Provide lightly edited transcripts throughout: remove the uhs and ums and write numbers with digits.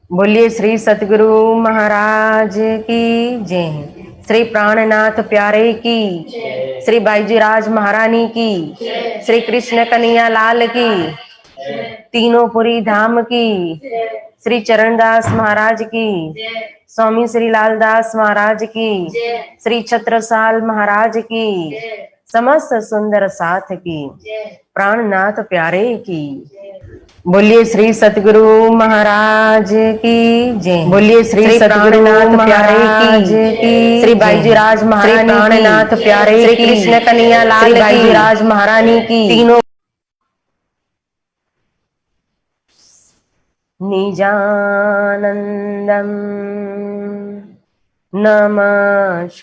बोलिए श्री सतगुरु महाराज की जय। श्री प्राणनाथ प्यारे की, श्री बाईजीराज महारानी की, श्री कृष्ण कन्हैया लाल की, तीनों पुरी धाम की, श्री चरणदास महाराज की, स्वामी श्री लालदास महाराज की, श्री छत्रसाल महाराज की, समस्त सुंदर साथ की, प्राणनाथ प्यारे की। बोलिए श्री सतगुरु महाराज की जय। बोलिए श्री सतगुरुनाथ प्यारे की, श्री बाईजीराज महारानी, प्राणनाथ प्यारे, श्री कृष्ण कन्हैया लाल, श्री बाईजीराज महारानी की, तीनों निजानंदम नमस्कृतं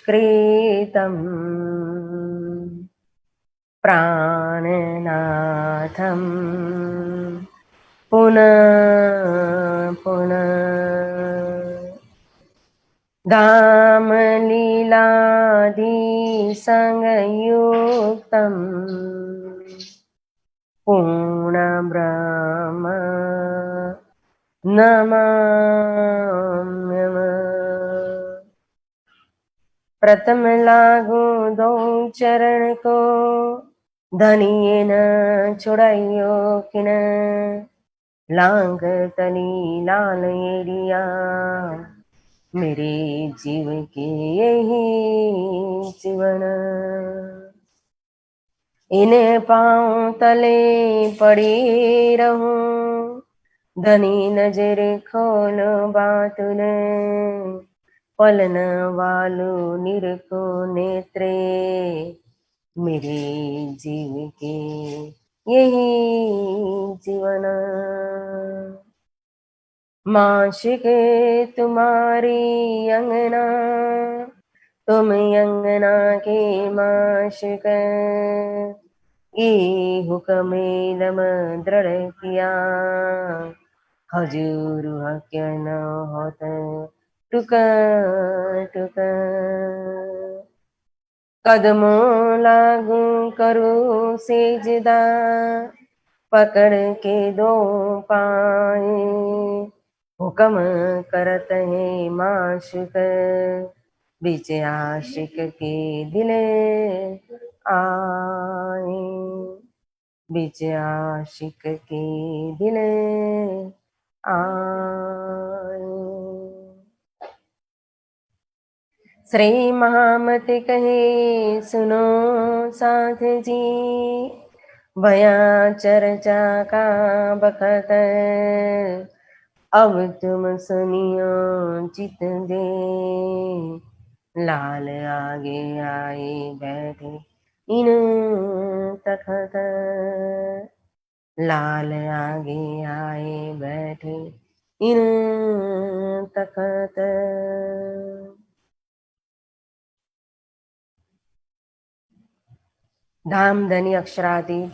प्राणनाथं पुनः पुनः धाम लीलाधि संयुक्तं पूर्ण ब्रह्म नमाम्यहम्। प्रथम लागू दो चरण को, धनिये न छुड़ाइयो किन, लांग तली लाल एरिया, मेरे जीव के यही जीवन। इन पाँव तले पड़ी रहूं, धनी नजर खोलो बातुन, पलन वालू निरको नेत्रे, मेरे जीव के यही जीवन। माशिक तुम्हारी अंगना, तुम अंगना के माशिक, ये हुक्म दम दृढ़ किया, हजूर हक्य न होत टुक टुक। कदमों लागू करो सेजदा, पकड़ के दो पाए, हुक्म करत है माशुक, बीच आशिक के दिल आए, बीच आशिक के दिल आए। श्री महामत कहे सुनो साथ जी, भया चर्चा का बखत, अब तुम सुनियो चित दे, लाल आगे आए बैठे इन तखत, लाल आगे आए बैठे इन तखत। धामधनी अक्षरातीत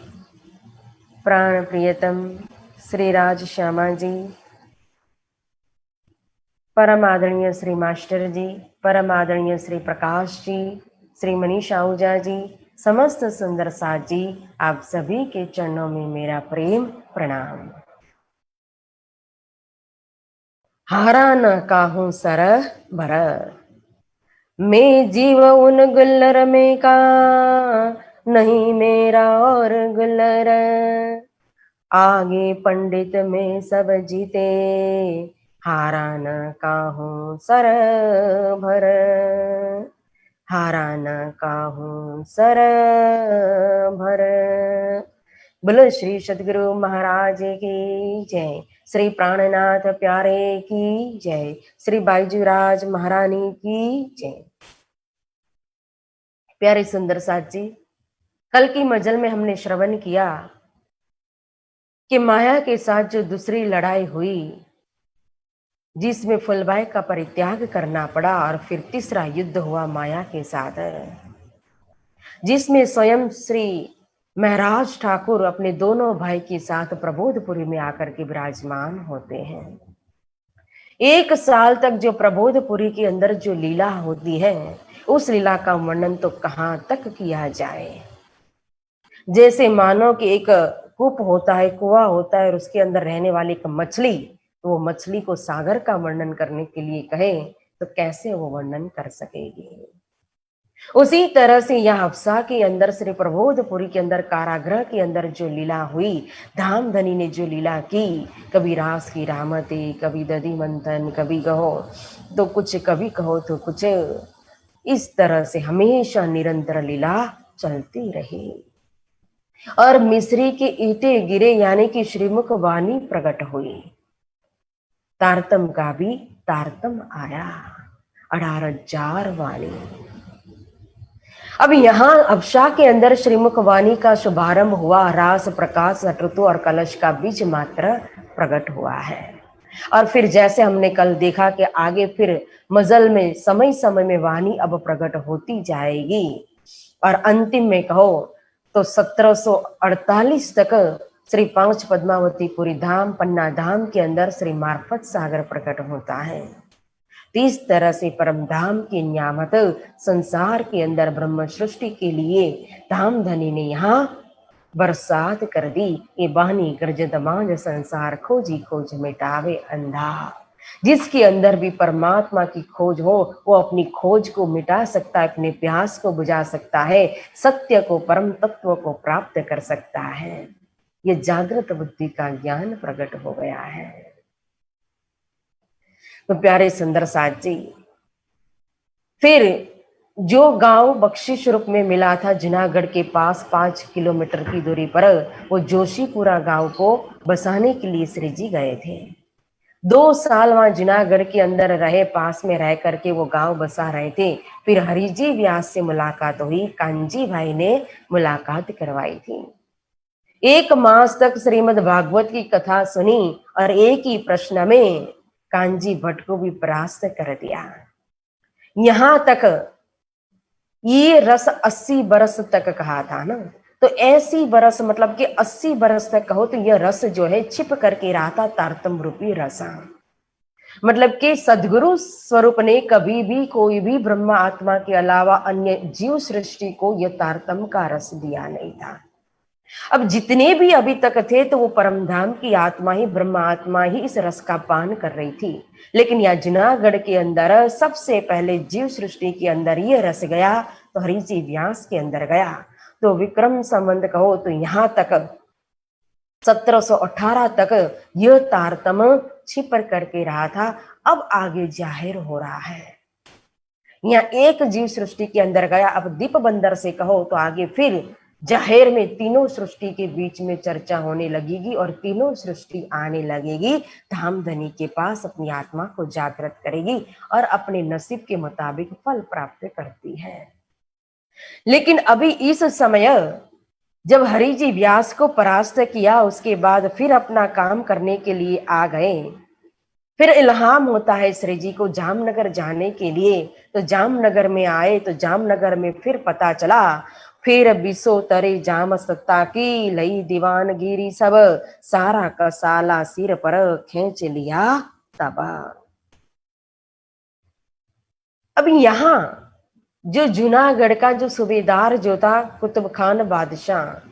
प्राण प्रियतम श्री राज श्यामा जी, परम आदरणीय श्री मास्टर जी, परम आदरणीय श्री प्रकाश जी, श्री मनीषा आहूजा जी, समस्त सुंदर साथ जी, आप सभी के चरणों में मेरा प्रेम प्रणाम। हारा न काहूं सरह भरह, मैं जीव उन गुल्लर में का, नहीं मेरा और गुल्लर, आगे पंडित में सब जीते, हारा न काहूं सर भर, हारा न काहूं सर भर। बोलो श्री सतगुरु महाराज की जय, श्री प्राणनाथ प्यारे की जय, श्री बाईजीराज महारानी की जय। प्यारे सुंदर साथ जी, कल की मजल में हमने श्रवण किया कि माया के साथ जो दूसरी लड़ाई हुई, जिसमें फुलबाई का परित्याग करना पड़ा, और फिर तीसरा युद्ध हुआ माया के साथ, जिसमें स्वयं श्री महराज ठाकुर अपने दोनों भाई के साथ प्रबोधपुरी में आकर के विराजमान होते हैं। 1 साल तक जो प्रबोधपुरी के अंदर जो लीला होती है, उस लीला का वर्णन तो कहाँ तक किया जाए। जैसे मानो कि एक कूप होता है, कुआं होता है, और उसके अंदर रहने वाली एक मछली तो वो मछली को सागर का वर्णन करने के लिए कहे तो कैसे वो वर्णन कर सकेगी। उसी तरह से यह हफ्सा के अंदर श्री प्रबोधपुरी के अंदर कारागृह के अंदर जो लीला हुई, धामधनी ने जो लीला की, कभी रास की रामती, कभी दधि मंथन, कभी कहो तो कुछ, कभी कहो तो कुछ, इस तरह से हमेशा निरंतर लीला चलती रही। और मिस्री के ईंटे गिरे यानी कि श्रीमुख वाणी प्रकट हुई, तारतम का भी तारतम आया, 18,000 वाणी। अब यहाँ अवशा के अंदर श्रीमुख वाणी का शुभारंभ हुआ, रास प्रकाश ऋतु और कलश का बीज मात्र प्रकट हुआ है। और फिर जैसे हमने कल देखा कि आगे फिर मजल में समय समय में वाणी अब प्रकट होती जाएगी, और अंतिम में कहो तो 1748 तक श्री पांच पद्मावतीपुरी धाम पन्ना धाम के अंदर श्री मार्फत सागर प्रकट होता है। इस तरह से परम धाम की न्यामत संसार के अंदर ब्रह्म सृष्टि के लिए धामधनी ने यहाँ बरसात कर दी। ये बानी गर्जत मांझ संसार खोजी खोज मिटावे अंधा। जिसके अंदर भी परमात्मा की खोज हो वो अपनी खोज को मिटा सकता है, अपने प्यास को बुझा सकता है, सत्य को परम तत्व को प्राप्त कर सकता है। ये जागृत बुद्धि का ज्ञान प्रकट हो गया है। तो प्यारे सुंदर साथ जी, फिर जो गांव बख्शिश रूप में मिला था जूनागढ़ के पास 5 किलोमीटर की दूरी पर, वो जोशीपुरा गांव को बसाने के लिए श्री जी गए थे। 2 साल वहां जूनागढ़ के अंदर रहे, पास में रह करके वो गांव बसा रहे थे। फिर हरिजी व्यास से मुलाकात हुई, कांजी भाई ने मुलाकात करवाई थी। 1 मास तक श्रीमद् भागवत की कथा सुनी और एक ही प्रश्न में कांजी भट्ट को भी परास्त कर दिया। यहां तक ये रस 80 बरस तक कहा था ना, तो ऐसी बरस मतलब कि 80 बरस तक कहो तो यह रस जो है छिप करके रहा था, तारतम रूपी रसा। मतलब कि सदगुरु स्वरूप ने कभी भी कोई भी ब्रह्म आत्मा के अलावा अन्य जीव सृष्टि को यह तारतम का रस दिया नहीं था। अब जितने भी अभी तक थे तो वो परमधाम की आत्मा ही, ब्रह्म आत्मा ही इस रस का पान कर रही थी। लेकिन यह जूनागढ़ के अंदर सबसे पहले जीव सृष्टि के अंदर ये रस गया तो हरिजी व्यास के अंदर गया। तो विक्रम संबंध कहो तो यहाँ तक 1718 तक यह तारतम छिप करके रहा था, अब आगे जाहिर हो रहा है। यहाँ एक जीव सृष्टि के अंदर गया, अब दीप बंदर से कहो तो आगे फिर जाहिर में तीनों सृष्टि के बीच में चर्चा होने लगेगी और तीनों सृष्टि आने लगेगी, धामधनी के पास अपनी आत्मा को जागृत करेगी और अपने नसीब के मुताबिक फल प्राप्त करती है। लेकिन अभी इस समय जब हरिजी व्यास को परास्त किया, उसके बाद फिर अपना काम करने के लिए आ गए। फिर इल्हाम होता है श्री जी को जामनगर जाने के लिए, तो जामनगर में आए तो जामनगर में फिर पता चला, फिर बिसो तरे जाम सत्ता की लई दीवानगिरी सब, सारा का साला सिर पर खींच लिया तबा। अब यहां जो जूनागढ़ का जो सूबेदार जो था कुतुब खान बादशाह,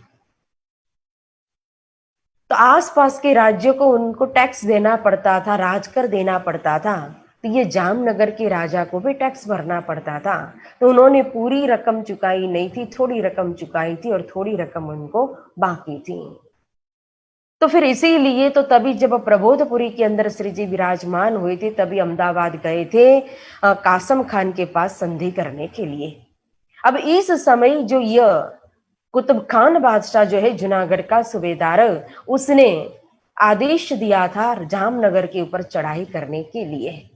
तो आसपास के राज्यों को उनको टैक्स देना पड़ता था, राजकर देना पड़ता था। तो ये जामनगर के राजा को भी टैक्स भरना पड़ता था। तो उन्होंने पूरी रकम चुकाई नहीं थी, थोड़ी रकम चुकाई थी और थोड़ी रकम उनको बाकी थी। तो फिर इसीलिए तो तभी जब प्रबोधपुरी के अंदर श्री जी विराजमान हुए थे, तभी अहमदाबाद गए थे कासम खान के पास संधि करने के लिए। अब इस समय जो यह कुतुब खान बादशाह जो है जूनागढ़ का सूबेदार, उसने आदेश दिया था जामनगर के ऊपर चढ़ाई करने के लिए।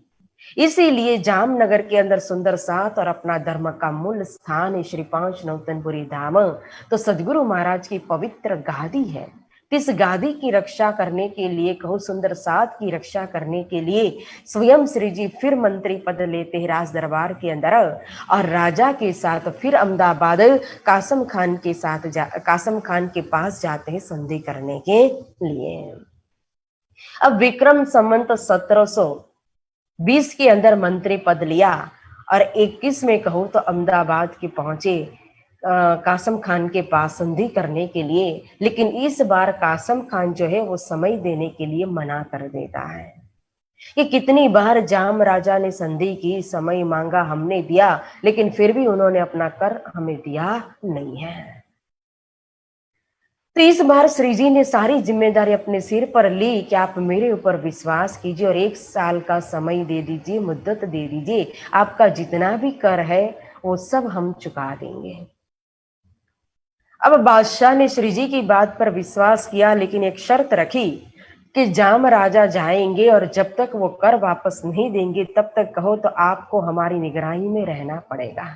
इसीलिए जामनगर के अंदर सुंदर साथ और अपना धर्म का मूल स्थान है श्री पांच नौतनपुरी धाम। तो सदगुरु महाराज की पवित्र गादी है। इस गादी की रक्षा करने के लिए कहो, सुंदर साथ की रक्षा करने के लिए स्वयं श्री जी फिर मंत्री पद लेते हैं राज दरबार के अंदर, और राजा के साथ फिर अहमदाबाद कासम खान के साथ कासम खान के पास जाते हैं संधि करने के लिए। अब विक्रम संवत 1720 के अंदर मंत्री पद लिया और 21 में कहो तो अहमदाबाद के पहुंचे कासम खान के पास संधि करने के लिए। लेकिन इस बार कासम खान जो है वो समय देने के लिए मना कर देता है। कि कितनी बार जाम राजा ने संधि की, समय मांगा हमने दिया, लेकिन फिर भी उन्होंने अपना कर हमें दिया नहीं है। तो इस बार श्री जी ने सारी जिम्मेदारी अपने सिर पर ली कि आप मेरे ऊपर विश्वास कीजिए और 1 साल का समय दे दीजिए, मुद्दत दे दीजिए, आपका जितना भी कर है वो सब हम चुका देंगे। अब बादशाह ने श्री जी की बात पर विश्वास किया, लेकिन एक शर्त रखी कि जाम राजा जाएंगे और जब तक वो कर वापस नहीं देंगे तब तक कहो तो आपको हमारी निगरानी में रहना पड़ेगा।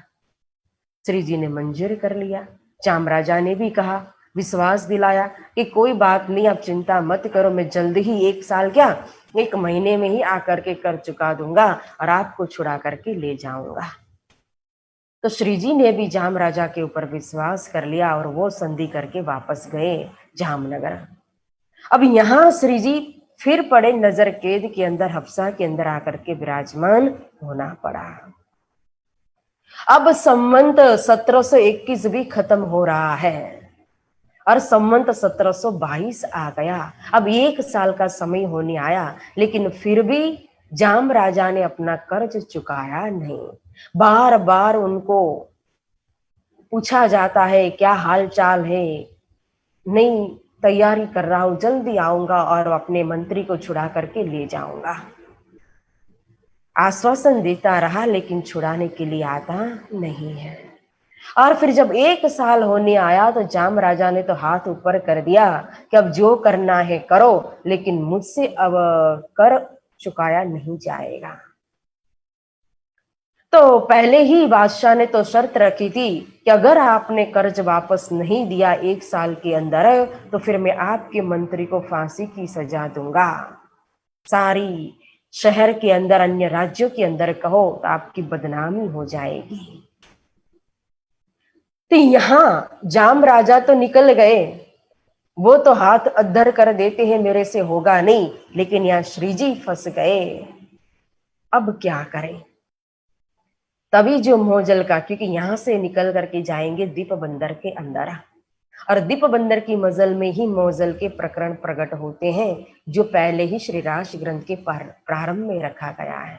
श्री जी ने मंजूर कर लिया। जाम राजा ने भी कहा, विश्वास दिलाया कि कोई बात नहीं, आप चिंता मत करो, मैं जल्दी ही 1 साल क्या 1 महीने में ही आकर के कर चुका दूंगा और आपको छुड़ा करके ले जाऊंगा। तो श्री जी ने भी जाम राजा के ऊपर विश्वास कर लिया और वो संधि करके वापस गए जामनगर। अब यहां श्री जी फिर पड़े नजर कैद के अंदर, हफ्सा के अंदर आकर के विराजमान होना पड़ा। अब संवंत 1721 भी खत्म हो रहा है और संवंत 1722 आ गया। अब 1 साल का समय होने आया, लेकिन फिर भी जाम राजा ने अपना कर्ज चुकाया नहीं। बार बार उनको पूछा जाता है क्या हाल चाल है, नहीं तैयारी कर रहा हूं, जल्दी आऊंगा और अपने मंत्री को छुड़ा करके ले जाऊंगा। आश्वासन देता रहा लेकिन छुड़ाने के लिए आता नहीं है। और फिर जब 1 साल होने आया तो जाम राजा ने तो हाथ ऊपर कर दिया कि अब जो करना है करो, लेकिन मुझसे अब कर चुकाया नहीं जाएगा। तो पहले ही बादशाह ने तो शर्त रखी थी कि अगर आपने कर्ज वापस नहीं दिया 1 साल के अंदर तो फिर मैं आपके मंत्री को फांसी की सजा दूंगा। सारी शहर के अंदर, अन्य राज्यों के अंदर कहो तो आपकी बदनामी हो जाएगी। तो यहां जाम राजा तो निकल गए, वो तो हाथ अद्धर कर देते हैं मेरे से होगा नहीं, लेकिन यहाँ श्री जी फंस गए। अब क्या करें? तभी जो मोजल का, क्योंकि यहां से निकल करके जाएंगे दीप बंदर के अंदर, और दीप बंदर की मजल में ही मोजल के प्रकरण प्रकट होते हैं जो पहले ही श्री रास ग्रंथ के प्रारंभ में रखा गया है।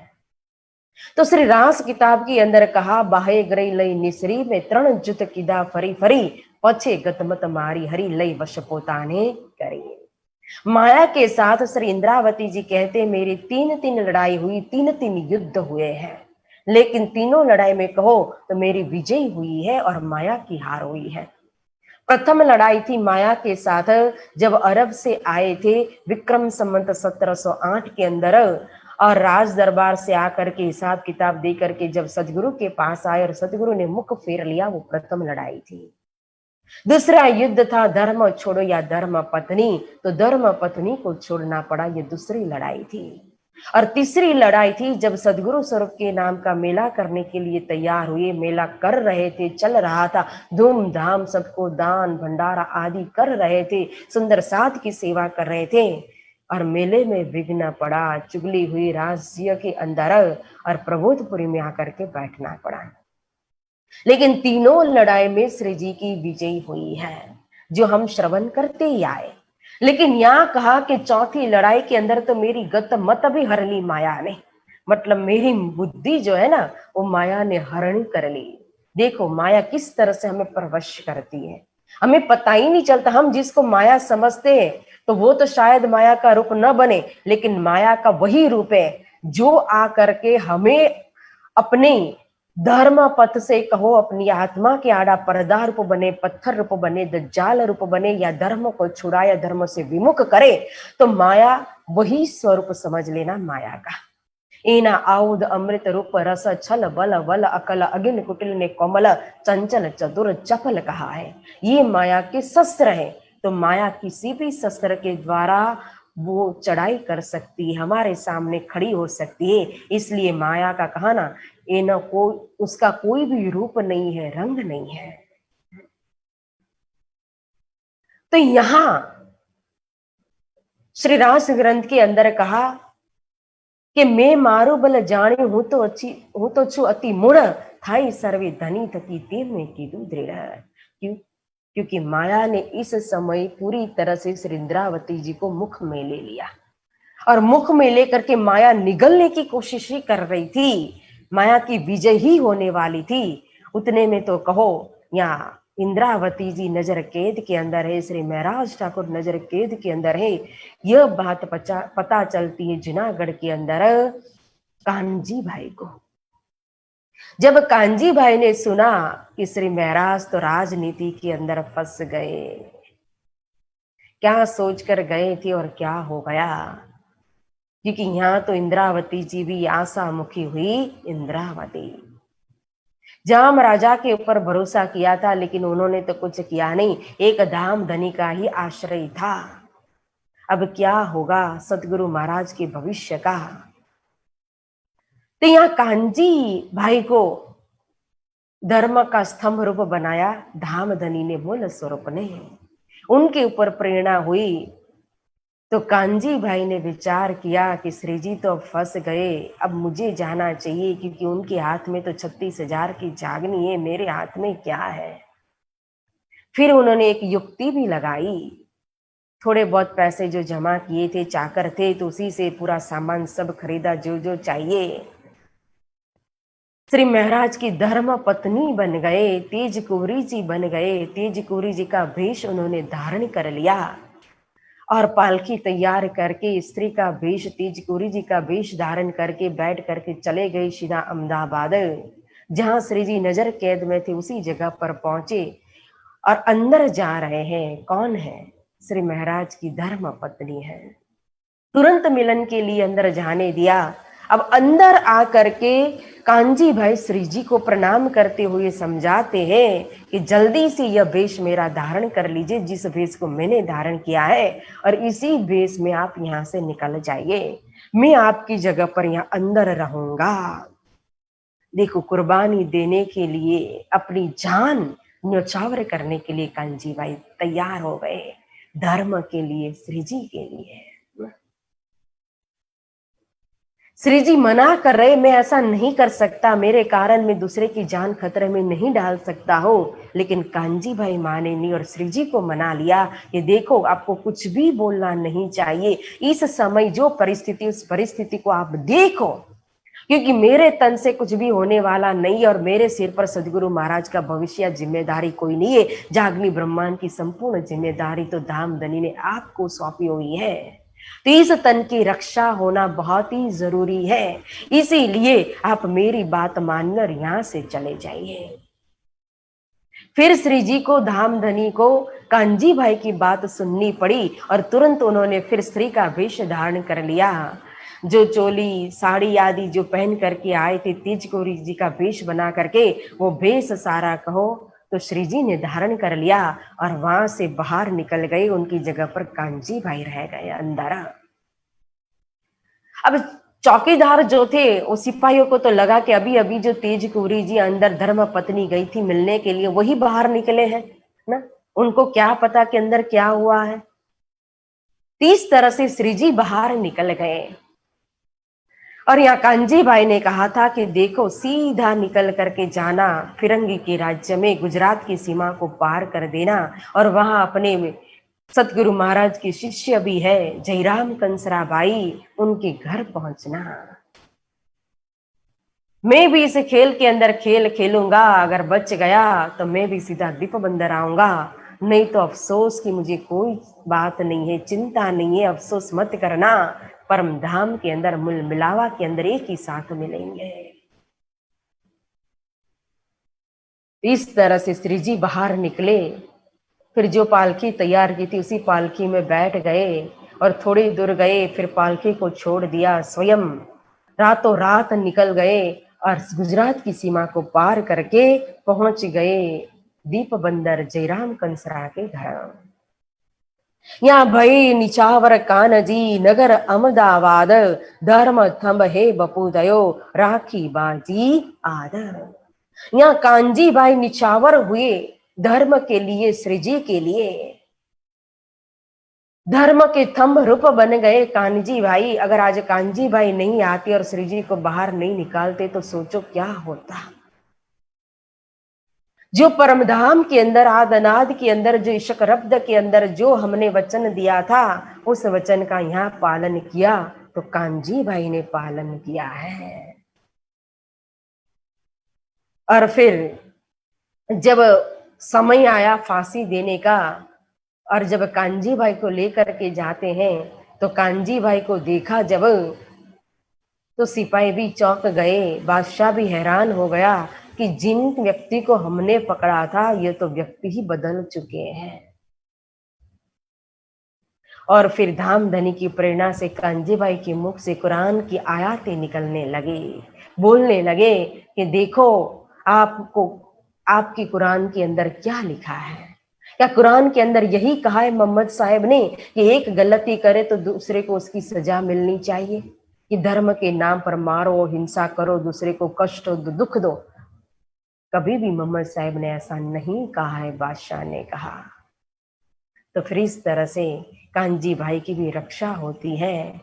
तो श्री रास किताब के अंदर कहा, बाहे ग्रई लई निसरी में तरण जुत किदा फरी फरी, पछे गतमत मारी हरी लई वश पोताने करी। माया के साथ श्री इंद्रावती जी कहते मेरी 3 लड़ाई हुई, 3 युद्ध हुए हैं, लेकिन तीनों लड़ाई में कहो तो मेरी विजय हुई है और माया की हार हुई है। प्रथम लड़ाई थी माया के साथ जब अरब से आए थे विक्रम संवत 1708 के अंदर, और राज दरबार से आकर के हिसाब किताब दे करके जब सदगुरु के पास आए और सदगुरु ने मुख फेर लिया, वो प्रथम लड़ाई थी। दूसरा युद्ध था धर्म छोड़ो या धर्म पत्नी, तो धर्म पत्नी को छोड़ना पड़ा, ये दूसरी लड़ाई थी। और तीसरी लड़ाई थी जब सदगुरु स्वरूप के नाम का मेला करने के लिए तैयार हुए, मेला कर रहे थे, चल रहा था धूमधाम, सबको दान भंडारा आदि कर रहे थे, सुंदर साध की सेवा कर रहे थे, और मेले में विघ्न पड़ा, चुगली हुई राज्य के अंदर और प्रबोधपुरी में आकर के बैठना पड़ा। लेकिन तीनों लड़ाई में श्री जी की विजय हुई है, जो हम श्रवण करते ही आए। लेकिन यहां कहा कि चौथी लड़ाई के अंदर तो मेरी गत मत भी हर ली माया ने, मतलब मेरी बुद्धि जो है ना वो माया ने हरण कर ली। देखो माया किस तरह से हमें परवश करती है, हमें पता ही नहीं चलता। हम जिसको माया समझते हैं तो वो तो शायद माया का रूप न बने, लेकिन माया का वही रूप है जो आकर के हमें अपने धर्म पथ से कहो, अपनी आत्मा के आड़ा पर्दा रूप बने, पत्थर रूप बने, दज्जाल रूप बने, या धर्म को छुड़ाया धर्म से विमुख करे, तो माया वही स्वरूप समझ लेना माया का। एना आउद अमृत रूप रस छल बल वल अकल अगिन कुटिल ने कोमल चंचल चतुर चपल कहा है। ये माया के शस्त्र है, तो माया किसी भी शस्त्र के द्वारा वो चढ़ाई कर सकती है, हमारे सामने खड़ी हो सकती है। इसलिए माया का कहना ये न कोई, उसका कोई भी रूप नहीं है, रंग नहीं है। तो यहां श्री रास ग्रंथ के अंदर कहा कि मैं मारू बल जाने हूं तो अच्छी हूं तो छु अति मूढ़, थाई सर्वे धनी थकी ते में कीधु दृढ़। क्यों? क्योंकि माया ने इस समय पूरी तरह से श्री इंद्रावती जी को मुख में ले लिया, और मुख में लेकर के माया निगलने की कोशिश ही कर रही थी, माया की विजय ही होने वाली थी। उतने में तो कहो यहाँ इंद्रावती जी नजर कैद के अंदर है, श्री महराज ठाकुर नजर कैद के अंदर है। यह बात पता चलती है जूनागढ़ के अंदर कानजी भाई को। जब कानजी भाई ने सुना कि श्री महराज तो राजनीति के अंदर फंस गए, क्या सोचकर गए थे और क्या हो गया, क्योंकि यहां तो इंद्रावती जी भी आशा मुखी हुई। इंद्रावती जाम राजा के ऊपर भरोसा किया था, लेकिन उन्होंने तो कुछ किया नहीं, एक धाम धनी का ही आश्रय था। अब क्या होगा सतगुरु महाराज के भविष्य का। तो यहाँ कांजी भाई को धर्म का स्तंभ रूप बनाया धाम धनी ने, मूल स्वरूप ने। उनके ऊपर प्रेरणा हुई तो कांजी भाई ने विचार किया कि श्री जी तो फंस गए, अब मुझे जाना चाहिए, क्योंकि उनके हाथ में तो 36,000 की जागनी है, मेरे हाथ में क्या है। फिर उन्होंने एक युक्ति भी लगाई, थोड़े बहुत पैसे जो जमा किए थे, चाकर थे, तो उसी से पूरा सामान सब खरीदा जो जो चाहिए। श्री महाराज की धर्म पत्नी बन गए, तेज कुंवरी जी बन गए, तेज कुंवरी जी का वेश उन्होंने धारण कर लिया और पालकी तैयार करके स्त्री का वेश, तेज कुंवरी जी का वेश धारण करके बैठ करके चले गए सीधा अहमदाबाद। जहां श्री जी नजर कैद में थे उसी जगह पर पहुंचे और अंदर जा रहे हैं। कौन है? श्री महाराज की धर्म पत्नी है। तुरंत मिलन के लिए अंदर जाने दिया। अब अंदर आकर के कांजी भाई श्री जी को प्रणाम करते हुए समझाते हैं कि जल्दी से यह वेश मेरा धारण कर लीजिए, जिस वेश को मैंने धारण किया है, और इसी वेश में आप यहाँ से निकल जाइए, मैं आपकी जगह पर यहाँ अंदर रहूंगा। देखो, कुर्बानी देने के लिए, अपनी जान न्यौछावर करने के लिए कांजी भाई तैयार हो गए, धर्म के लिए, श्री जी के लिए। श्री जी मना कर रहे, मैं ऐसा नहीं कर सकता, मेरे कारण मैं दूसरे की जान खतरे में नहीं डाल सकता हो। लेकिन कांजी भाई माने नहीं और श्री जी को मना लिया कि देखो, आपको कुछ भी बोलना नहीं चाहिए इस समय, जो परिस्थिति, उस परिस्थिति को आप देखो, क्योंकि मेरे तन से कुछ भी होने वाला नहीं और मेरे सिर पर सदगुरु महाराज का भविष्य जिम्मेदारी कोई नहीं है। जागनी ब्रह्मांड की संपूर्ण जिम्मेदारी तो धाम धनी ने आपको सौंपी हुई है, तो इस तन की रक्षा होना बहुत ही जरूरी है। इसीलिए आप मेरी बात मानकर यहां से चले जाइए। फिर श्री जी को, धाम धनी को कांजी भाई की बात सुननी पड़ी और तुरंत उन्होंने फिर स्त्री का वेश धारण कर लिया। जो चोली साड़ी आदि जो पहन करके आए थे, तेज कुंवरी जी का वेश बना करके, वो वेश सारा कहो तो श्री जी ने धारण कर लिया और वहां से बाहर निकल गए। उनकी जगह पर कांजी भाई रह गए अंदर। अब चौकीदार जो थे, वो सिपाहियों को तो लगा कि अभी अभी जो तेज कुंवरी जी अंदर धर्म पत्नी गई थी मिलने के लिए, वही बाहर निकले हैं ना, उनको क्या पता कि अंदर क्या हुआ है। इस तरह से श्री जी बाहर निकल गए और यहाँ कांजी भाई ने कहा था कि देखो, सीधा निकल करके जाना फिरंगी के राज्य में, गुजरात की सीमा को पार कर देना और वहां अपने सतगुरु महाराज की शिष्य भी है जयराम कंसरा बाई, उनके घर पहुंचना। मैं भी इस खेल के अंदर खेल खेलूंगा, अगर बच गया तो मैं भी सीधा दीप बंदर आऊंगा, नहीं तो अफसोस की मुझे कोई बात नहीं है, चिंता नहीं है, अफसोस मत करना, परम धाम के अंदर, मूल मिलावा के अंदर एक ही साथ मिलेंगे। इस तरह से श्री जी बाहर निकले। फिर जो पालकी तैयार की थी उसी पालकी में बैठ गए और थोड़ी दूर गए, फिर पालकी को छोड़ दिया, स्वयं रातों रात निकल गए और गुजरात की सीमा को पार करके पहुंच गए दीप बंदर जयराम कंसरा के घर। यहाँ भई निचावर कानजी नगर अहमदाबाद, धर्म थंब हे बपुदयो राखी बाजी आदर। यहाँ कांजी भाई निचावर हुए धर्म के लिए, श्री जी के लिए, धर्म के थंब रूप बन गए कांजी भाई। अगर आज कांजी भाई नहीं आते और श्री जी को बाहर नहीं निकालते तो सोचो क्या होता। जो परम धाम के अंदर आद अनाद के अंदर जो इशक रब्द के अंदर जो हमने वचन दिया था उस वचन का यहाँ पालन किया तो कांजी भाई ने पालन किया है। और फिर जब समय आया फांसी देने का और जब कांजी भाई को लेकर के जाते हैं तो कांजी भाई को देखा जब तो सिपाही भी चौंक गए, बादशाह भी हैरान हो गया कि जिन व्यक्ति को हमने पकड़ा था ये तो व्यक्ति ही बदल चुके हैं। और फिर धामधनी की प्रेरणा से कांजी भाई के मुख से कुरान की आयतें निकलने लगे, बोलने लगे कि देखो आपको आपकी कुरान के अंदर क्या लिखा है। क्या कुरान के अंदर यही कहा है मोहम्मद साहब ने कि एक गलती करे तो दूसरे को उसकी सजा मिलनी चाहिए, कि धर्म के नाम पर मारो, हिंसा करो, दूसरे को कष्ट दो, दुख दो। कभी भी मोहम्मद साहब ने ऐसा नहीं कहा है, बादशाह ने कहा। तो फिर इस तरह से कांजी भाई की भी रक्षा होती है।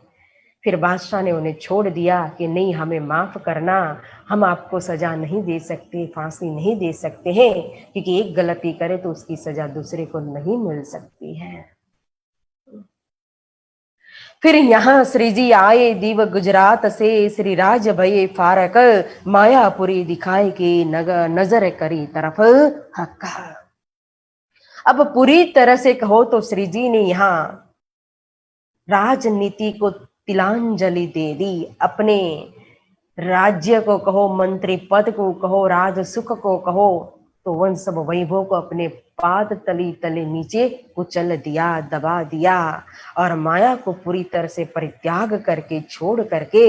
फिर बादशाह ने उन्हें छोड़ दिया कि नहीं, हमें माफ करना, हम आपको सजा नहीं दे सकते, फांसी नहीं दे सकते हैं, क्योंकि एक गलती करे तो उसकी सजा दूसरे को नहीं मिल सकती है। फिर यहाँ श्री जी आए दीव गुजरात से, श्री राज भये फारक, मायापुरी दिखाए के नजर करी तरफ हक्का। अब पूरी तरह से कहो तो श्री जी ने यहाँ राजनीति को तिलांजलि दे दी। अपने राज्य को कहो, मंत्री पद को कहो, राज सुख को कहो, तो वह सब वैभव को अपने पाद तली तले नीचे कुचल दिया, दबा दिया और माया को पूरी तरह से परित्याग करके छोड़ करके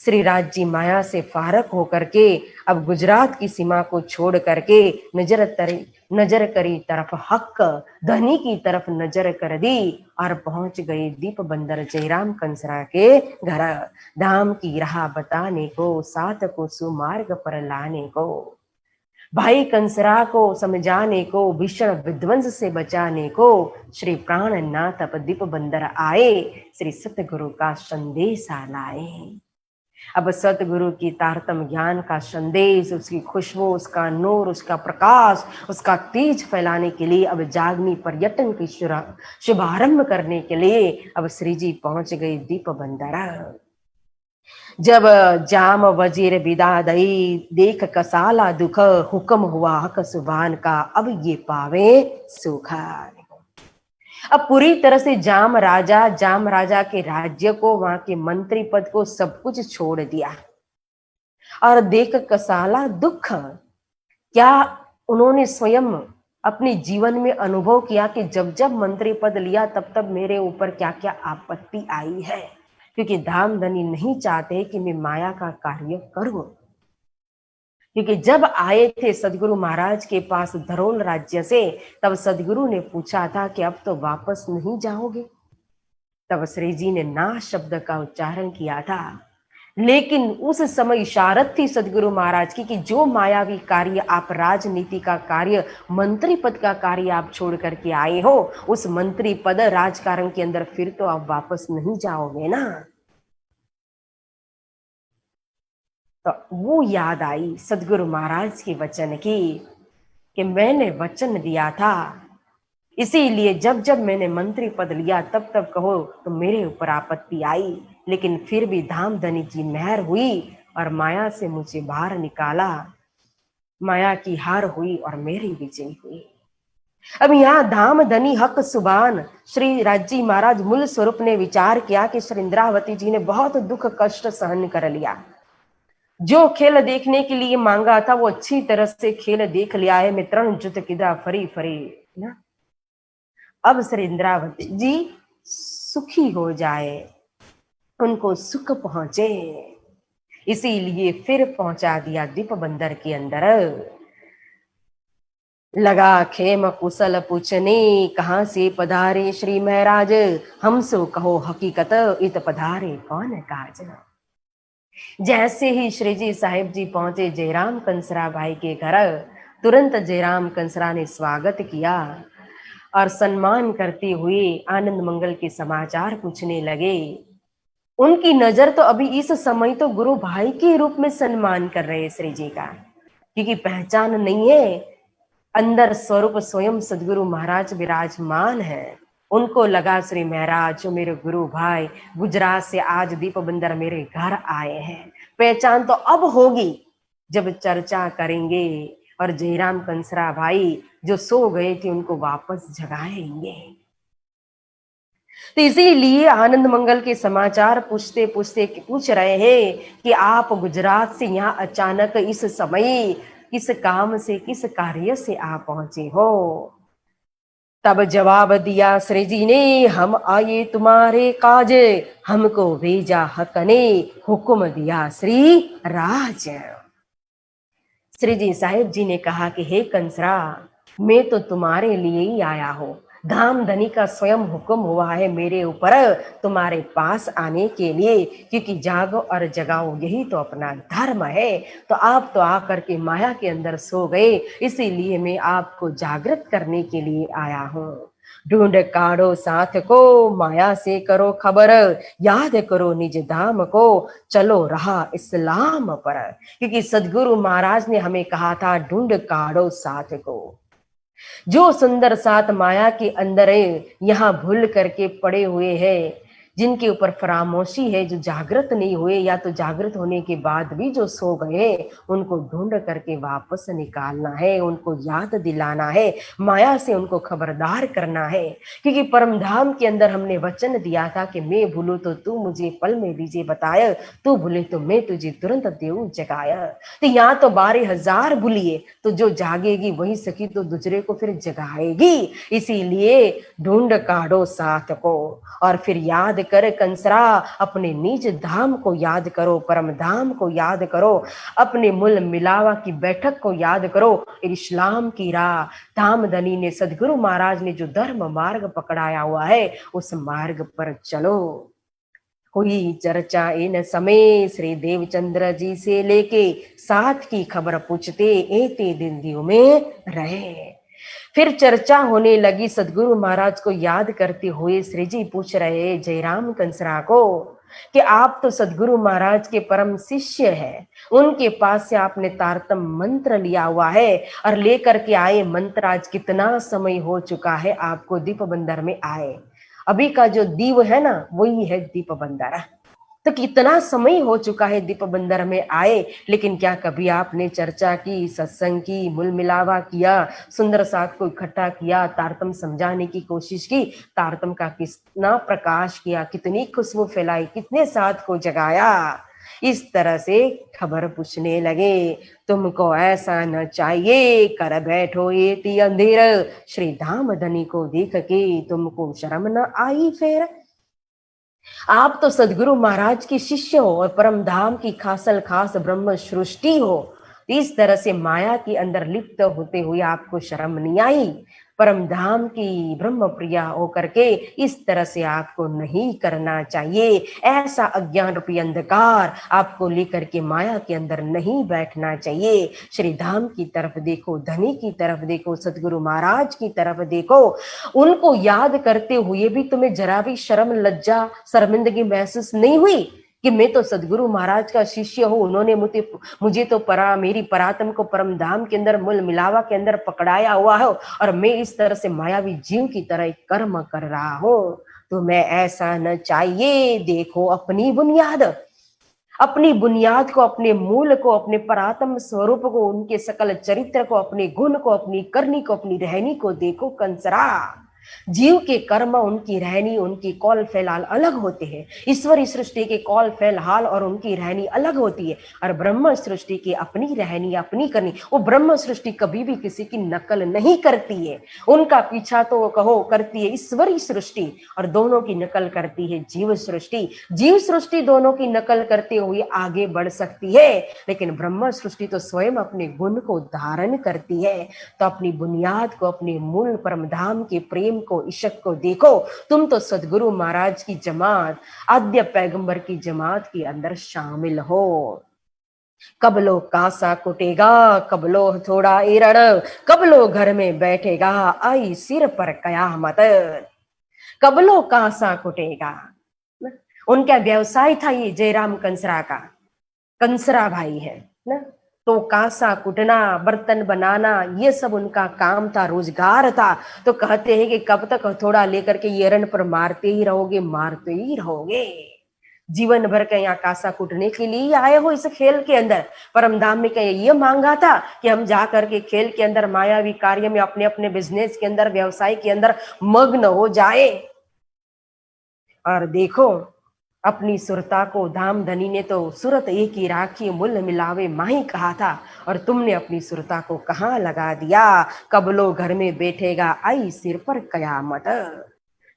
श्री राज जी माया से फारक होकर के अब गुजरात की सीमा को छोड़ करके नजर करी तरफ हक, धनी की तरफ नजर कर दी और पहुंच गए दीप बंदर जयराम कंसरा के घर, धाम की राह बताने को, सात को सुमार्ग पर लाने को, भाई कंसरा को समझाने को, भीषण विध्वंस से बचाने को श्री प्राणनाथ अब दीप बंदर आए, श्री सतगुरु का संदेशा लाए। अब सतगुरु की तारतम ज्ञान का संदेश, उसकी खुशबू, उसका नूर, उसका प्रकाश, उसका तेज फैलाने के लिए अब जागनी पर्यटन की शुभारंभ करने के लिए अब श्री जी पहुंच गए दीप बंदर। जब जाम वजीर विदा दई, देख कसाला दुख, हुक्म हुआ हक सुभान का, अब ये पावे सुखा। अब पूरी तरह से जाम राजा के राज्य को, वहां के मंत्री पद को, सब कुछ छोड़ दिया और देख कसाला दुख। क्या उन्होंने स्वयं अपने जीवन में अनुभव किया कि जब जब मंत्री पद लिया तब तब मेरे ऊपर क्या क्या आपत्ति आई है, क्योंकि धामधनी नहीं चाहते कि मैं माया का कार्य करूं। क्योंकि जब आए थे सदगुरु महाराज के पास धरोल राज्य से, तब सदगुरु ने पूछा था कि अब तो वापस नहीं जाओगे। तब श्री जी ने ना शब्द का उच्चारण किया था, लेकिन उस समय इशारत थी सदगुरु महाराज की कि जो मायावी कार्य आप, राजनीति का कार्य, मंत्री पद का कार्य आप छोड़ करके आए हो, उस मंत्री पद राजकारण के अंदर फिर तो आप वापस नहीं जाओगे ना। तो वो याद आई सदगुरु महाराज के वचन की कि मैंने वचन दिया था, इसीलिए जब जब मैंने मंत्री पद लिया तब तब कहो तो मेरे ऊपर आपत्ति आई, लेकिन फिर भी धामधनी की मेहर हुई और माया से मुझे बाहर निकाला, माया की हार हुई और मेरी विजय हुई। अब यहाँ धामधनी हक सुबान श्री राजी महाराज मूल स्वरूप ने विचार किया कि श्री इंद्रावती जी ने बहुत दुख कष्ट सहन कर लिया, जो खेल देखने के लिए मांगा था वो अच्छी तरह से खेल देख लिया है, मित्रण जुत किदा फरी फरी ना। अब श्री इंद्रावती जी सुखी हो जाए, उनको सुख पहुंचे, इसीलिए फिर पहुंचा दिया दीप बंदर के अंदर। लगा खेम कुशल पूछने, कहां से पधारे श्री महाराज, हमसो कहो हकीकत, इत पधारे कौन काज। जैसे ही श्री जी साहिब जी पहुंचे जयराम कंसरा भाई के घर, तुरंत जयराम कंसरा ने स्वागत किया और सम्मान करते हुए आनंद मंगल के समाचार पूछने लगे। उनकी नजर तो अभी इस समय तो गुरु भाई के रूप में सम्मान कर रहे श्री जी का, क्योंकि पहचान नहीं है अंदर स्वरूप स्वयं सदगुरु महाराज विराजमान है। उनको लगा श्री महाराज जो मेरे गुरु भाई गुजरात से आज दीप बंदर मेरे घर आए हैं, पहचान तो अब होगी जब चर्चा करेंगे और जयराम कंसरा भाई जो सो गए थे उनको वापस जगाएंगे। तो इसीलिए आनंद मंगल के समाचार पूछते पूछते पूछ रहे हैं कि आप गुजरात से यहाँ अचानक इस समय किस काम से किस कार्य से आप पहुंचे हो। तब जवाब दिया श्री जी ने, हम आए तुम्हारे काज, हमको भेजा हक ने, हुक्म दिया श्री राज। श्री जी साहिब जी ने कहा कि हे कंसरा, मैं तो तुम्हारे लिए ही आया हूं। धाम धनी का स्वयं हुक्म हुआ है मेरे ऊपर तुम्हारे पास आने के लिए, क्योंकि जागो और जगाओ यही तो अपना धर्म है। तो आप तो आकर के माया के अंदर सो गए, इसीलिए मैं आपको जागृत करने के लिए आया हूं। ढूंढ काढ़ो साथ को, माया से करो खबर, याद करो निज धाम को, चलो रहा इस्लाम पर। क्योंकि सदगुरु महाराज ने हमें कहा था ढूंढ काढ़ो साथ को। जो सुंदर साथ माया के अंदर है, यहाँ भूल करके पड़े हुए हैं, जिनके ऊपर फरामोशी है, जो जागृत नहीं हुए या तो जागृत होने के बाद भी जो सो गए, उनको ढूंढ करके वापस निकालना है, उनको याद दिलाना है, माया से उनको खबरदार करना है। क्योंकि परम धाम के अंदर हमने वचन दिया था कि मैं भूलूं तो तू मुझे पल में दीजिए बताया, तू भूले तो मैं तुझे तुरंत देऊं जगाया। तो यहाँ तो 12,000 भूलिए, तो जो जागेगी वही सखी तो दूसरे को फिर जगाएगी। इसीलिए ढूंढ काढ़ो साथ को, और फिर याद कर कंसरा अपने निज धाम को याद करो, परम धाम को याद करो, अपने मूल मिलावा की बैठक को याद करो, इस्लाम की राह। धामधनी ने सदगुरु महाराज ने जो धर्म मार्ग पकड़ाया हुआ है उस मार्ग पर चलो। हुई चर्चा इन समय श्री देवचंद्र जी से लेके साथ की खबर पूछते एते दिन दियों में रहे। फिर चर्चा होने लगी, सदगुरु महाराज को याद करते हुए श्री जी पूछ रहे जयराम कंसरा को कि आप तो सदगुरु महाराज के परम शिष्य हैं, उनके पास से आपने तारतम मंत्र लिया हुआ है और लेकर के आए मंत्र। आज कितना समय हो चुका है आपको दीप बंदर में आए, अभी का जो दीव है ना वही है दीप बंदर। तो कितना समय हो चुका है दीप बंदर में आए, लेकिन क्या कभी आपने चर्चा की, सत्संग की, मूल मिलावा किया, सुंदर साथ को इकट्ठा किया, तारतम समझाने की कोशिश की, तारतम का कितना प्रकाश किया, कितनी खुशबू फैलाई, कितने साथ को जगाया। इस तरह से खबर पूछने लगे, तुमको ऐसा न चाहिए, कर बैठो ये अंधेर, श्री धाम धनी को देख के तुमको शर्म न आई फिर। आप तो सदगुरु महाराज की शिष्य हो और परम धाम की खासल खास ब्रह्म सृष्टि हो। इस तरह से माया के अंदर लिप्त होते हुए आपको शर्म नहीं आई। परम धाम की ब्रह्म प्रिया होकर के इस तरह से आपको नहीं करना चाहिए। ऐसा अज्ञान रूपी अंधकार आपको लेकर के माया के अंदर नहीं बैठना चाहिए। श्री धाम की तरफ देखो, धनी की तरफ देखो, सदगुरु महाराज की तरफ देखो। उनको याद करते हुए भी तुम्हें जरा भी शर्म, लज्जा, शर्मिंदगी महसूस नहीं हुई कि मैं तो सदगुरु महाराज का शिष्य हूँ, उन्होंने मुझे तो मेरी परात्म को परम धाम के अंदर मूल मिलावा के अंदर पकड़ाया हुआ है और मैं इस तरह से मायावी जीव की तरह कर्म कर रहा हूँ। तो मैं ऐसा न चाहिए। देखो अपनी बुनियाद, अपनी बुनियाद को, अपने मूल को, अपने परात्म स्वरूप को, उनके सकल चरित्र को, अपने गुण को, अपनी करनी को, अपनी रहनी को देखो कंसरा। जीव के कर्म, उनकी रहनी, उनकी कौल फैलाल अलग होते हैं। ईश्वरी सृष्टि के कौल फैलहाल और उनकी रहनी अलग होती है, और ब्रह्म सृष्टि की अपनी रहनी, अपनी करनी। वो ब्रह्म सृष्टि कभी भी किसी की नकल नहीं करती है, उनका पीछा तो कहो करती है ईश्वरी सृष्टि, और दोनों की नकल करती है जीव सृष्टि। जीव सृष्टि दोनों की नकल करते हुए आगे बढ़ सकती है, लेकिन ब्रह्म सृष्टि तो स्वयं अपने गुण को धारण करती है। तो अपनी बुनियाद को, अपने मूल परम धाम के प्रेम को, इश्क को देखो। तुम तो सदगुरु महाराज की जमात, आद्य पैगंबर की जमात के अंदर शामिल हो। कब लो कासा कुटेगा, कब लो थोड़ा एरड़, कब लो घर में बैठेगा, आई सिर पर कयामत। कब लो कासा कुटेगा, उनका व्यवसाय था ये जयराम कंसरा का। कंसरा भाई है ना, तो कांसा कुटना, बर्तन बनाना, ये सब उनका काम था, रोजगार था। तो कहते हैं कि कब तक हथौड़ा लेकर के ये रण पर मारते ही रहोगे, मारते ही रहोगे। जीवन भर के यहाँ कांसा कूटने के लिए आए हो इस खेल के अंदर। परमधाम में कहीं ये मांगा था कि हम जा करके खेल के अंदर मायावी कार्य में अपने अपने बिजनेस के अंदर, व्यवसाय के अंदर मग्न हो जाए। और देखो अपनी सुरता को धाम धनी ने तो सुरत एक ही राखी मूल मिलावे माही कहा था, और तुमने अपनी सुरता को कहाँ लगा दिया। कब लो घर में बैठेगा आई सिर पर कयामत।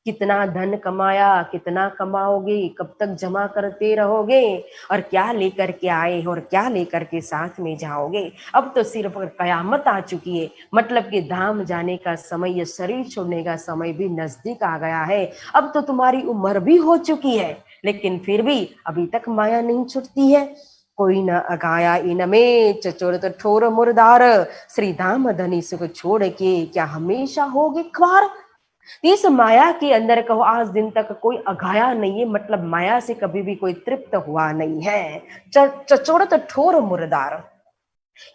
कितना धन कमाया, कितना कमाओगे, कब तक जमा करते रहोगे, और क्या लेकर के आए हो और क्या लेकर के साथ में जाओगे। अब तो सिर पर कयामत आ चुकी है, मतलब कि धाम जाने का समय, ये शरीर छोड़ने का समय भी नजदीक आ गया है। अब तो तुम्हारी उम्र भी हो चुकी है, लेकिन फिर भी अभी तक माया नहीं छूटती है। कोई न अगाया इनमें चचोर तो ठोर मुर्दार, श्री धाम धनी सुख छोड़ के क्या हमेशा होगे ख्वार। इस माया के अंदर कहो आज दिन तक कोई अघाया नहीं है, मतलब माया से कभी भी कोई तृप्त हुआ नहीं है। चचोड़त ठोर मुर्दार,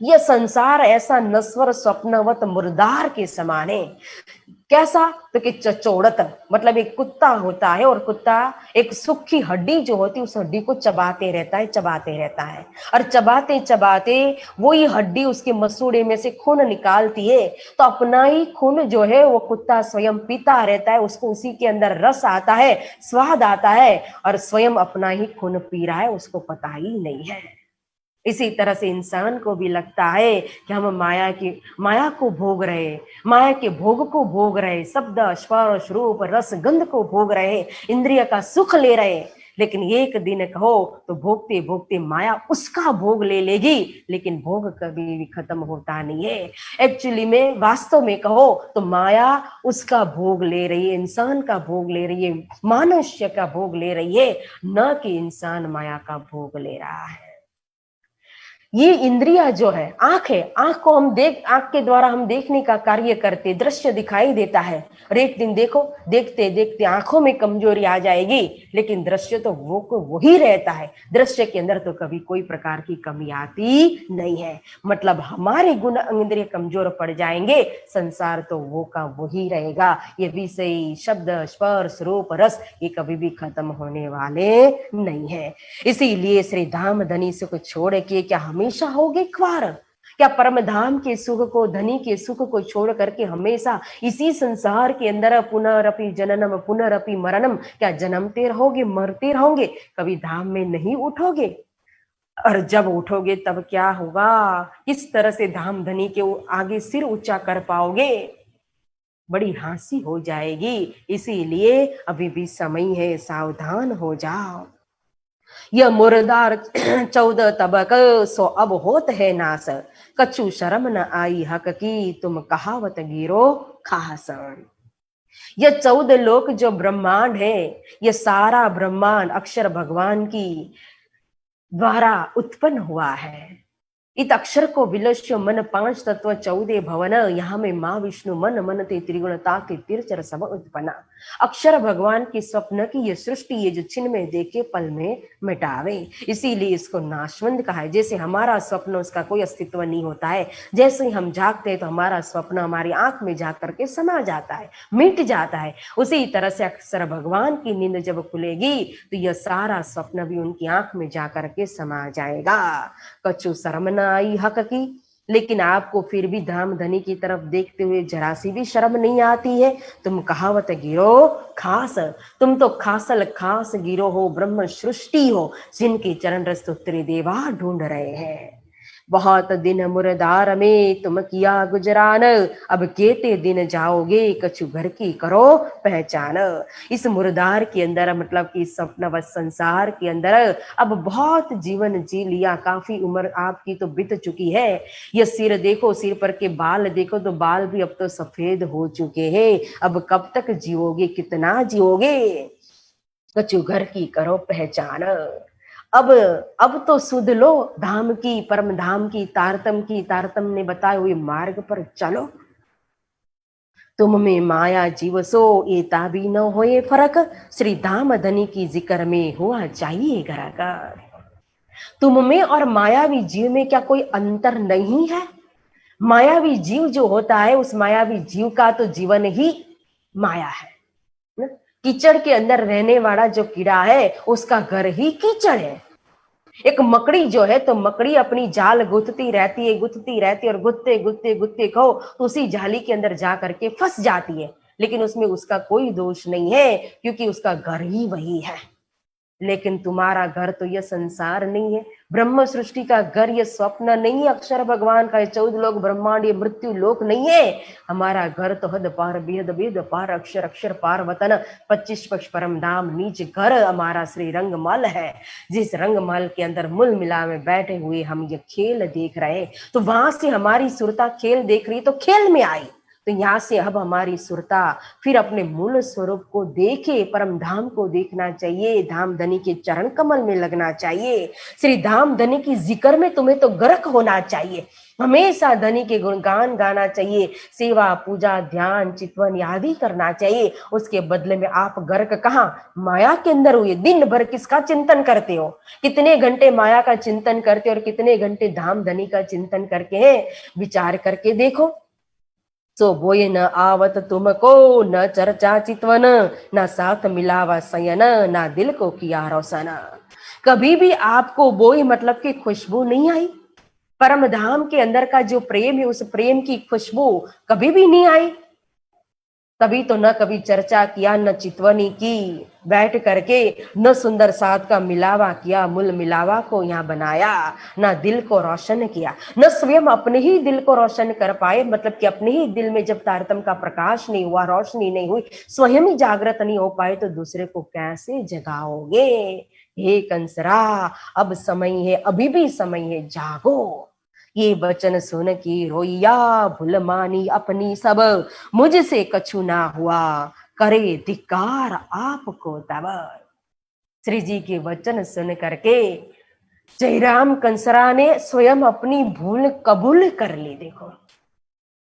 यह संसार ऐसा नश्वर स्वप्नवत मुर्दार के समान है। कैसा, तो कि चचोड़त मतलब एक कुत्ता होता है, और कुत्ता एक सूखी हड्डी जो होती है उस हड्डी को चबाते रहता है, चबाते रहता है, और चबाते चबाते वो ये हड्डी उसके मसूड़े में से खून निकालती है। तो अपना ही खून जो है वो कुत्ता स्वयं पीता रहता है, उसको उसी के अंदर रस आता है, स्वाद आता है, और स्वयं अपना ही खून पी रहा है, उसको पता ही नहीं है। इसी तरह से इंसान को भी लगता है कि हम माया को भोग रहे, माया के भोग को भोग रहे, शब्द स्पर्श रूप रस गंध को भोग रहे, इंद्रिय का सुख ले रहे। लेकिन एक दिन कहो तो भोगते भोगते माया उसका भोग ले लेगी, लेकिन भोग कभी भी खत्म होता नहीं है। एक्चुअली में वास्तव में कहो तो माया उसका भोग ले रही है, इंसान का भोग ले रही है, मनुष्य का भोग ले रही है, न कि इंसान माया का भोग ले रहा है। ये इंद्रिया जो है, आंख है, आंख को आंख के द्वारा हम देखने का कार्य करते, दृश्य दिखाई देता है। और एक दिन देखो देखते देखते आंखों में कमजोरी आ जाएगी, लेकिन दृश्य तो वो को वही रहता है। दृश्य के अंदर तो कभी कोई प्रकार की कमी आती नहीं है। मतलब हमारे गुण इंद्रिय कमजोर पड़ जाएंगे, संसार तो वो का वही रहेगा। ये विषय शब्द स्पर्श रूप रस ये कभी भी खत्म होने वाले नहीं है। इसीलिए श्री धाम धनी सुख छोड़ के क्या हमेशा होगे ख्वार। क्या परम धाम के सुख को, धनी के सुख को छोड़ करके हमेशा इसी संसार के अंदर पुनरपि जननम पुनरपि मरणम, क्या जन्मते रहोगे, मरते रहोगे, कभी धाम में नहीं उठोगे। और जब उठोगे तब क्या होगा, किस तरह से धाम धनी के आगे सिर ऊंचा कर पाओगे, बड़ी हंसी हो जाएगी। इसीलिए अभी भी समय है, सावधान हो जाओ। यह मुर्दार 14 तबक सो अब होत है नास, कछु शर्म न आई हक की तुम कहावत गिरो खासन। यह 14 लोक जो ब्रह्मांड है, यह सारा ब्रह्मांड अक्षर भगवान की द्वारा उत्पन्न हुआ है। इत अक्षर को विलस्य मन 5 तत्व 14 भवन, यहाँ में माँ विष्णु मन मन ते त्रिगुणता के तिरचर सब उत्पन्न। अक्षर भगवान की स्वप्न की ये सृष्टि, ये जो छिन में देखे पल में मिटावे, इसीलिए इसको नाशवंत कहा है। जैसे हमारा स्वप्न उसका कोई अस्तित्व नहीं होता है, जैसे ही हम जागते हैं तो हमारा स्वप्न हमारी आंख में जा करके समा जाता है, मिट जाता है। उसी तरह से अक्षर भगवान की नींद जब खुलेगी तो यह सारा स्वप्न भी उनकी आंख में जा करके समा जाएगा। कछु शर्म न आई हक की, लेकिन आपको फिर भी धाम धनी की तरफ देखते हुए जरा सी भी शर्म नहीं आती है। तुम कहावत गिरो खास, तुम तो खासल खास गिरो हो, ब्रह्म सृष्टि हो, जिनके चरण रस तो त्रिदेवा ढूंढ रहे हैं। बहुत दिन मुर्दार में तुम किया गुजरान, अब केते दिन जाओगे कछु घर की करो पहचान। इस मुर्दार के अंदर मतलब कि सपनावत संसार के अंदर अब बहुत जीवन जी लिया, काफी उम्र आपकी तो बीत चुकी है। ये सिर देखो, सिर पर के बाल देखो तो बाल भी अब तो सफेद हो चुके हैं। अब कब तक जियोगे, कितना जियोगे, कछु घर की करो पहचान। अब तो सुध लो धाम की, परम धाम की, तारतम ने बताए हुए मार्ग पर चलो। तुम में माया जीव सो ये ताबी न होए फर्क, श्री धाम धनी की जिक्र में हुआ चाहिए घराकार। तुम में और मायावी जीव में क्या कोई अंतर नहीं है? मायावी जीव जो होता है, उस मायावी जीव का तो जीवन ही माया है ना? कीचड़ के अंदर रहने वाला जो कीड़ा है, उसका घर ही कीचड़ है। एक मकड़ी जो है, तो मकड़ी अपनी जाल गुथती रहती है, गुथती रहती है, और गुथते गुथते गुथते कहो तो उसी जाली के अंदर जा करके फंस जाती है। लेकिन उसमें उसका कोई दोष नहीं है, क्योंकि उसका घर ही वही है। लेकिन तुम्हारा घर तो यह संसार नहीं है, ब्रह्म सृष्टि का घर ये स्वप्न नहीं है, अक्षर भगवान का 14 लोक ब्रह्मांड ये मृत्यु लोक नहीं है। हमारा घर तो हद पार बेहद बेद पार अक्षर अक्षर पार वतन 25 पक्ष परम धाम नीच घर हमारा श्री रंगमल है। जिस रंगमल के अंदर मूल मिला में बैठे हुए हम ये खेल देख रहे, तो वहां से हमारी सुरता खेल देख रही तो खेल में आई, तो यहाँ से अब हमारी सुरता फिर अपने मूल स्वरूप को देखे, परम धाम को देखना चाहिए, धाम धनी के चरण कमल में लगना चाहिए। श्री धाम धनी की जिक्र में तुम्हें तो गर्क होना चाहिए, हमेशा धनी के गुणगान गाना चाहिए, सेवा पूजा ध्यान चितवन आदि करना चाहिए। उसके बदले में आप गर्क कहाँ, माया के अंदर हुए दिन भर किसका चिंतन करते हो? कितने घंटे माया का चिंतन करते हो और कितने घंटे धाम धनी का चिंतन करके है? विचार करके देखो। सो बोए न आवत तुमको, न चर्चा चितवन, न साथ मिलावा सयन, न दिल को किया रोशन। कभी भी आपको बोई मतलब कि खुशबू नहीं आई, परम धाम के अंदर का जो प्रेम है, उस प्रेम की खुशबू कभी भी नहीं आई। तभी तो न कभी चर्चा किया, न चितवनी की बैठ करके, न सुंदर साथ का मिलावा किया, मूल मिलावा को यहाँ बनाया, न दिल को रोशन किया, न स्वयं अपने ही दिल को रोशन कर पाए, मतलब कि अपने ही दिल में जब तारतम का प्रकाश नहीं हुआ, रोशनी नहीं हुई, स्वयं ही जागृत नहीं हो पाए, तो दूसरे को कैसे जगाओगे? हे कंसरा, अब समय है, अभी भी समय है, जागो। ये वचन सुन की रोइया, भूल मानी अपनी सब, मुझसे कछु ना हुआ, करे धिक्कार आपको तब। श्री जी के वचन सुन करके जयराम कंसरा ने स्वयं अपनी भूल कबूल कर ली। देखो,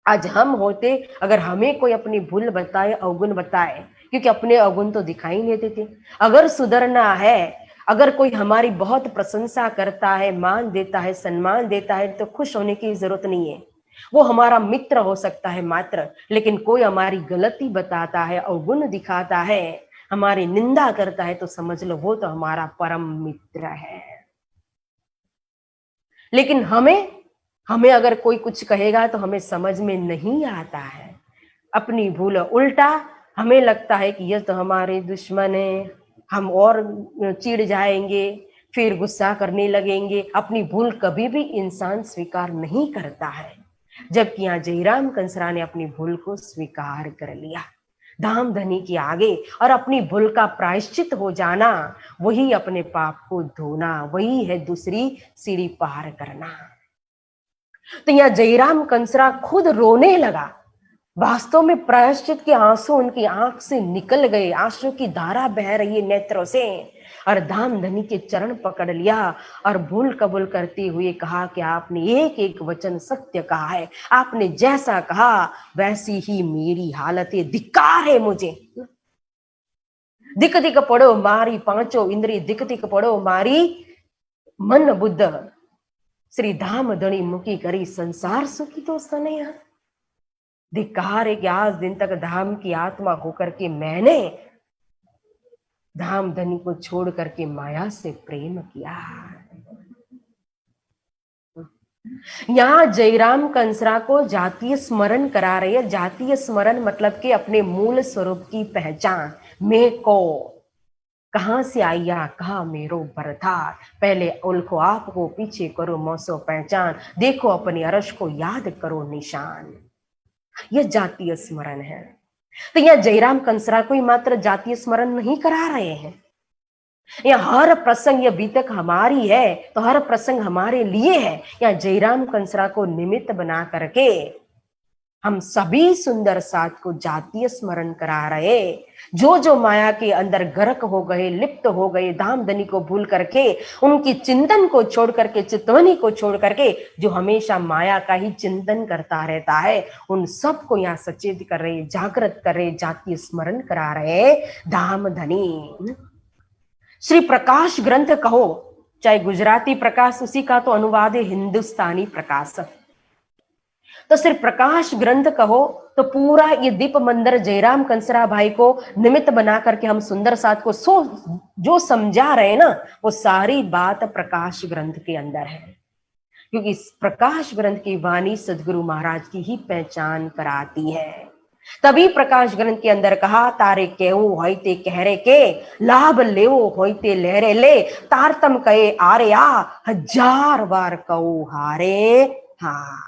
आज हम होते, अगर हमें कोई अपनी भूल बताए, अवगुण बताए, क्योंकि अपने अवगुण तो दिखाई नहीं देते, अगर सुधरना है, अगर कोई हमारी बहुत प्रशंसा करता है, मान देता है, सम्मान देता है, तो खुश होने की जरूरत नहीं है। वो हमारा मित्र हो सकता है मात्र, लेकिन कोई हमारी गलती बताता है, अवगुण दिखाता है, हमारी निंदा करता है, तो समझ लो वो तो हमारा परम मित्र है। लेकिन हमें अगर कोई कुछ कहेगा तो हमें समझ में नहीं आता है, अपनी भूल उल्टा हमें लगता है कि ये तो हमारे दुश्मन है, हम और चिढ़ जाएंगे, फिर गुस्सा करने लगेंगे। अपनी भूल कभी भी इंसान स्वीकार नहीं करता है, जबकि यहाँ जयराम कंसरा ने अपनी भूल को स्वीकार कर लिया, धाम धनी के आगे, और अपनी भूल का प्रायश्चित हो जाना, वही अपने पाप को धोना, वही है दूसरी सीढ़ी पार करना। तो यहाँ जयराम कंसरा खुद रोने लगा, वास्तव में प्रायश्चित के आंसू उनकी आंख से निकल गए, आंसू की धारा बह रही है नेत्रों से, और धाम धनी के चरण पकड़ लिया और भूल कबूल करते हुए कहा कि आपने एक एक वचन सत्य कहा है, आपने जैसा कहा वैसी ही मेरी हालत है, धिक्कार है मुझे। दिक दिक पड़ो मारी पांचों इंद्रिय, दिक दिक पड़ो मारी मन बुद्ध, श्री धाम धनी मुखी करी संसार सुखी तो सनैया। धिक्कार है कि आज दिन तक धाम की आत्मा होकर के मैंने धाम धनी को छोड़ करके माया से प्रेम किया। यहाँ जयराम कंसरा को जातीय स्मरण करा रही है। जातीय स्मरण मतलब कि अपने मूल स्वरूप की पहचान, मैं को कहां से आया, कहा मेरो बरथार, पहले उल्खो आपको, पीछे करो मौसो पहचान, देखो अपने अरश को, याद करो निशान। यह जातीय स्मरण है। तो यह जयराम कंसरा को ही मात्र जातीय स्मरण नहीं करा रहे हैं, यह हर प्रसंग, यह बीतक हमारी है तो हर प्रसंग हमारे लिए है। यह जयराम कंसरा को निमित्त बना करके हम सभी सुंदर साथ को जातीय स्मरण करा रहे, जो माया के अंदर गर्क हो गए, लिप्त हो गए, धाम धनी को भूल करके, उनकी चिंतन को छोड़ करके, चितवनी को छोड़ करके, जो हमेशा माया का ही चिंतन करता रहता है, उन सबको यहाँ सचेत कर रहे, जागृत कर रहे, जातीय स्मरण करा रहे धाम धनी। श्री प्रकाश ग्रंथ कहो, चाहे गुजराती प्रकाश, उसी का तो अनुवाद है हिंदुस्तानी प्रकाश। तो सिर्फ प्रकाश ग्रंथ कहो तो पूरा ये दीप मंदिर जयराम कंसरा भाई को निमित्त बना करके हम सुंदर साथ को जो समझा रहे हैं ना, वो सारी बात प्रकाश ग्रंथ के अंदर है। क्योंकि इस प्रकाश ग्रंथ की वाणी सदगुरु महाराज की ही पहचान कराती है। तभी प्रकाश ग्रंथ के अंदर कहा, तारे केऊ होइते कहरे के लाभ लेवो होइते लहरे ले, तारतम कहे आरे आ हजार बार कऊ हारे हाँ।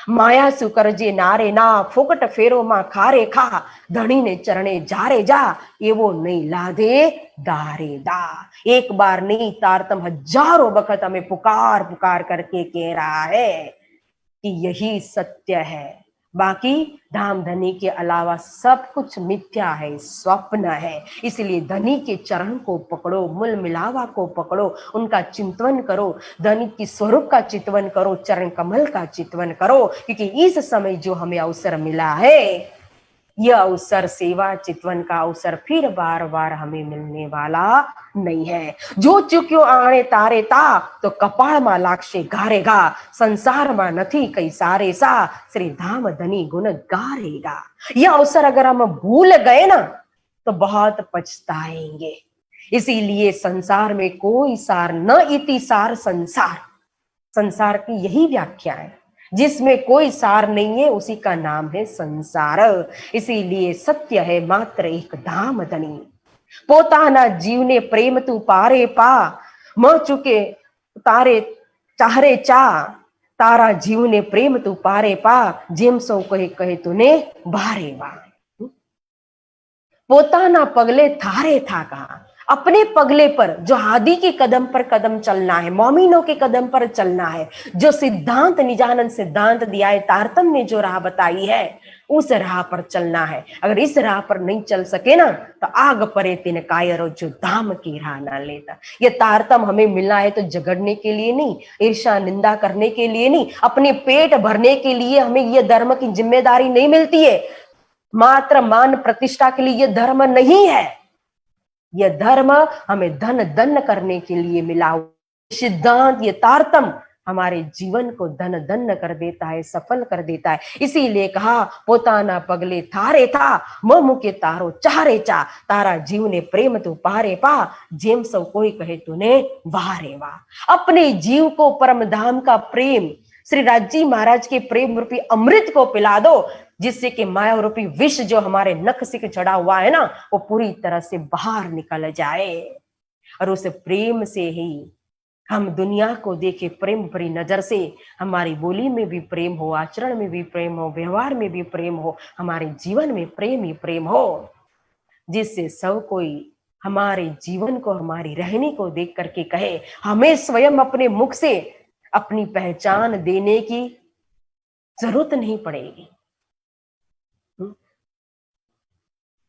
माया सुकरजे नारे ना फोकट फेरो मा खारे खा, धनी ने चरणे जारे जा एवो नहीं लादे दारे दा। एक बार नहीं, तारतम हजारों वक्त हमें पुकार पुकार करके कह रहा है कि यही सत्य है, बाकी धाम धनी के अलावा सब कुछ मिथ्या है, स्वप्न है। इसलिए धनी के चरण को पकड़ो, मूल मिलावा को पकड़ो, उनका चिंतन करो, धनी की स्वरूप का चिंतन करो, चरण कमल का चिंतन करो। क्योंकि इस समय जो हमें अवसर मिला है, यह अवसर सेवा चितवन का अवसर फिर बार बार हमें मिलने वाला नहीं है। जो चुक्यो आणे तारे ता तो कपाळ मा लागशे गारेगा, संसार मा नथी कई सारे सा, श्री धाम धनी गुण गारेगा। यह अवसर अगर हम भूल गए ना तो बहुत पछताएंगे। इसीलिए संसार में कोई सार न इति सार संसार, संसार की यही व्याख्या है। जिसमें कोई सार नहीं है उसी का नाम है संसार। इसीलिए सत्य है मात्र एक धाम धनी, पोताना जीव ने प्रेम तू पारे पा, म चुके तारे चाहरे चा, तारा जीव ने प्रेम तू पारे पा, जेम सौ कहे कहे तूने बारे बा। पोताना पगले थारे था कहा, अपने पगले पर जो हादी के कदम पर कदम चलना है, मोमिनों के कदम पर चलना है, जो सिद्धांत निजानंद सिद्धांत दिया है, तारतम ने जो राह बताई है, उस राह पर चलना है। अगर इस राह पर नहीं चल सके ना तो आग परे तिन कायरो जो धाम की राह ना लेता। ये तारतम हमें मिला है तो झगड़ने के लिए नहीं, ईर्ष्या निंदा करने के लिए नहीं, अपने पेट भरने के लिए हमें ये धर्म की जिम्मेदारी नहीं मिलती है। मात्र मान प्रतिष्ठा के लिए यह धर्म नहीं है। यह धर्म हमें धन धन करने के लिए मिला। सिद्धांत ये तारतम हमारे जीवन को धन धन कर देता है, सफल कर देता है। इसीलिए कहा, पोताना पगले थारे था, मोह के तारो चारे चा, तारा जीव ने प्रेम तू पारे पा, जेम सौ कोई कहे तूने वारे वाह। अपने जीव को परम धाम का प्रेम, श्री राजी महाराज के प्रेम रूपी अमृत को पिला दो, जिससे कि माया रूपी विष जो हमारे नख सिक चढ़ा हुआ है ना, वो पूरी तरह से बाहर निकल जाए। और उस प्रेम से ही हम दुनिया को देखे प्रेम भरी नजर से, हमारी बोली में भी प्रेम हो, आचरण में भी प्रेम हो, व्यवहार में भी प्रेम हो, हमारे जीवन में प्रेम ही प्रेम हो, जिससे सब कोई हमारे जीवन को, हमारी रहनी को देख करके कहे। हमें स्वयं अपने मुख से अपनी पहचान देने की जरूरत नहीं पड़ेगी।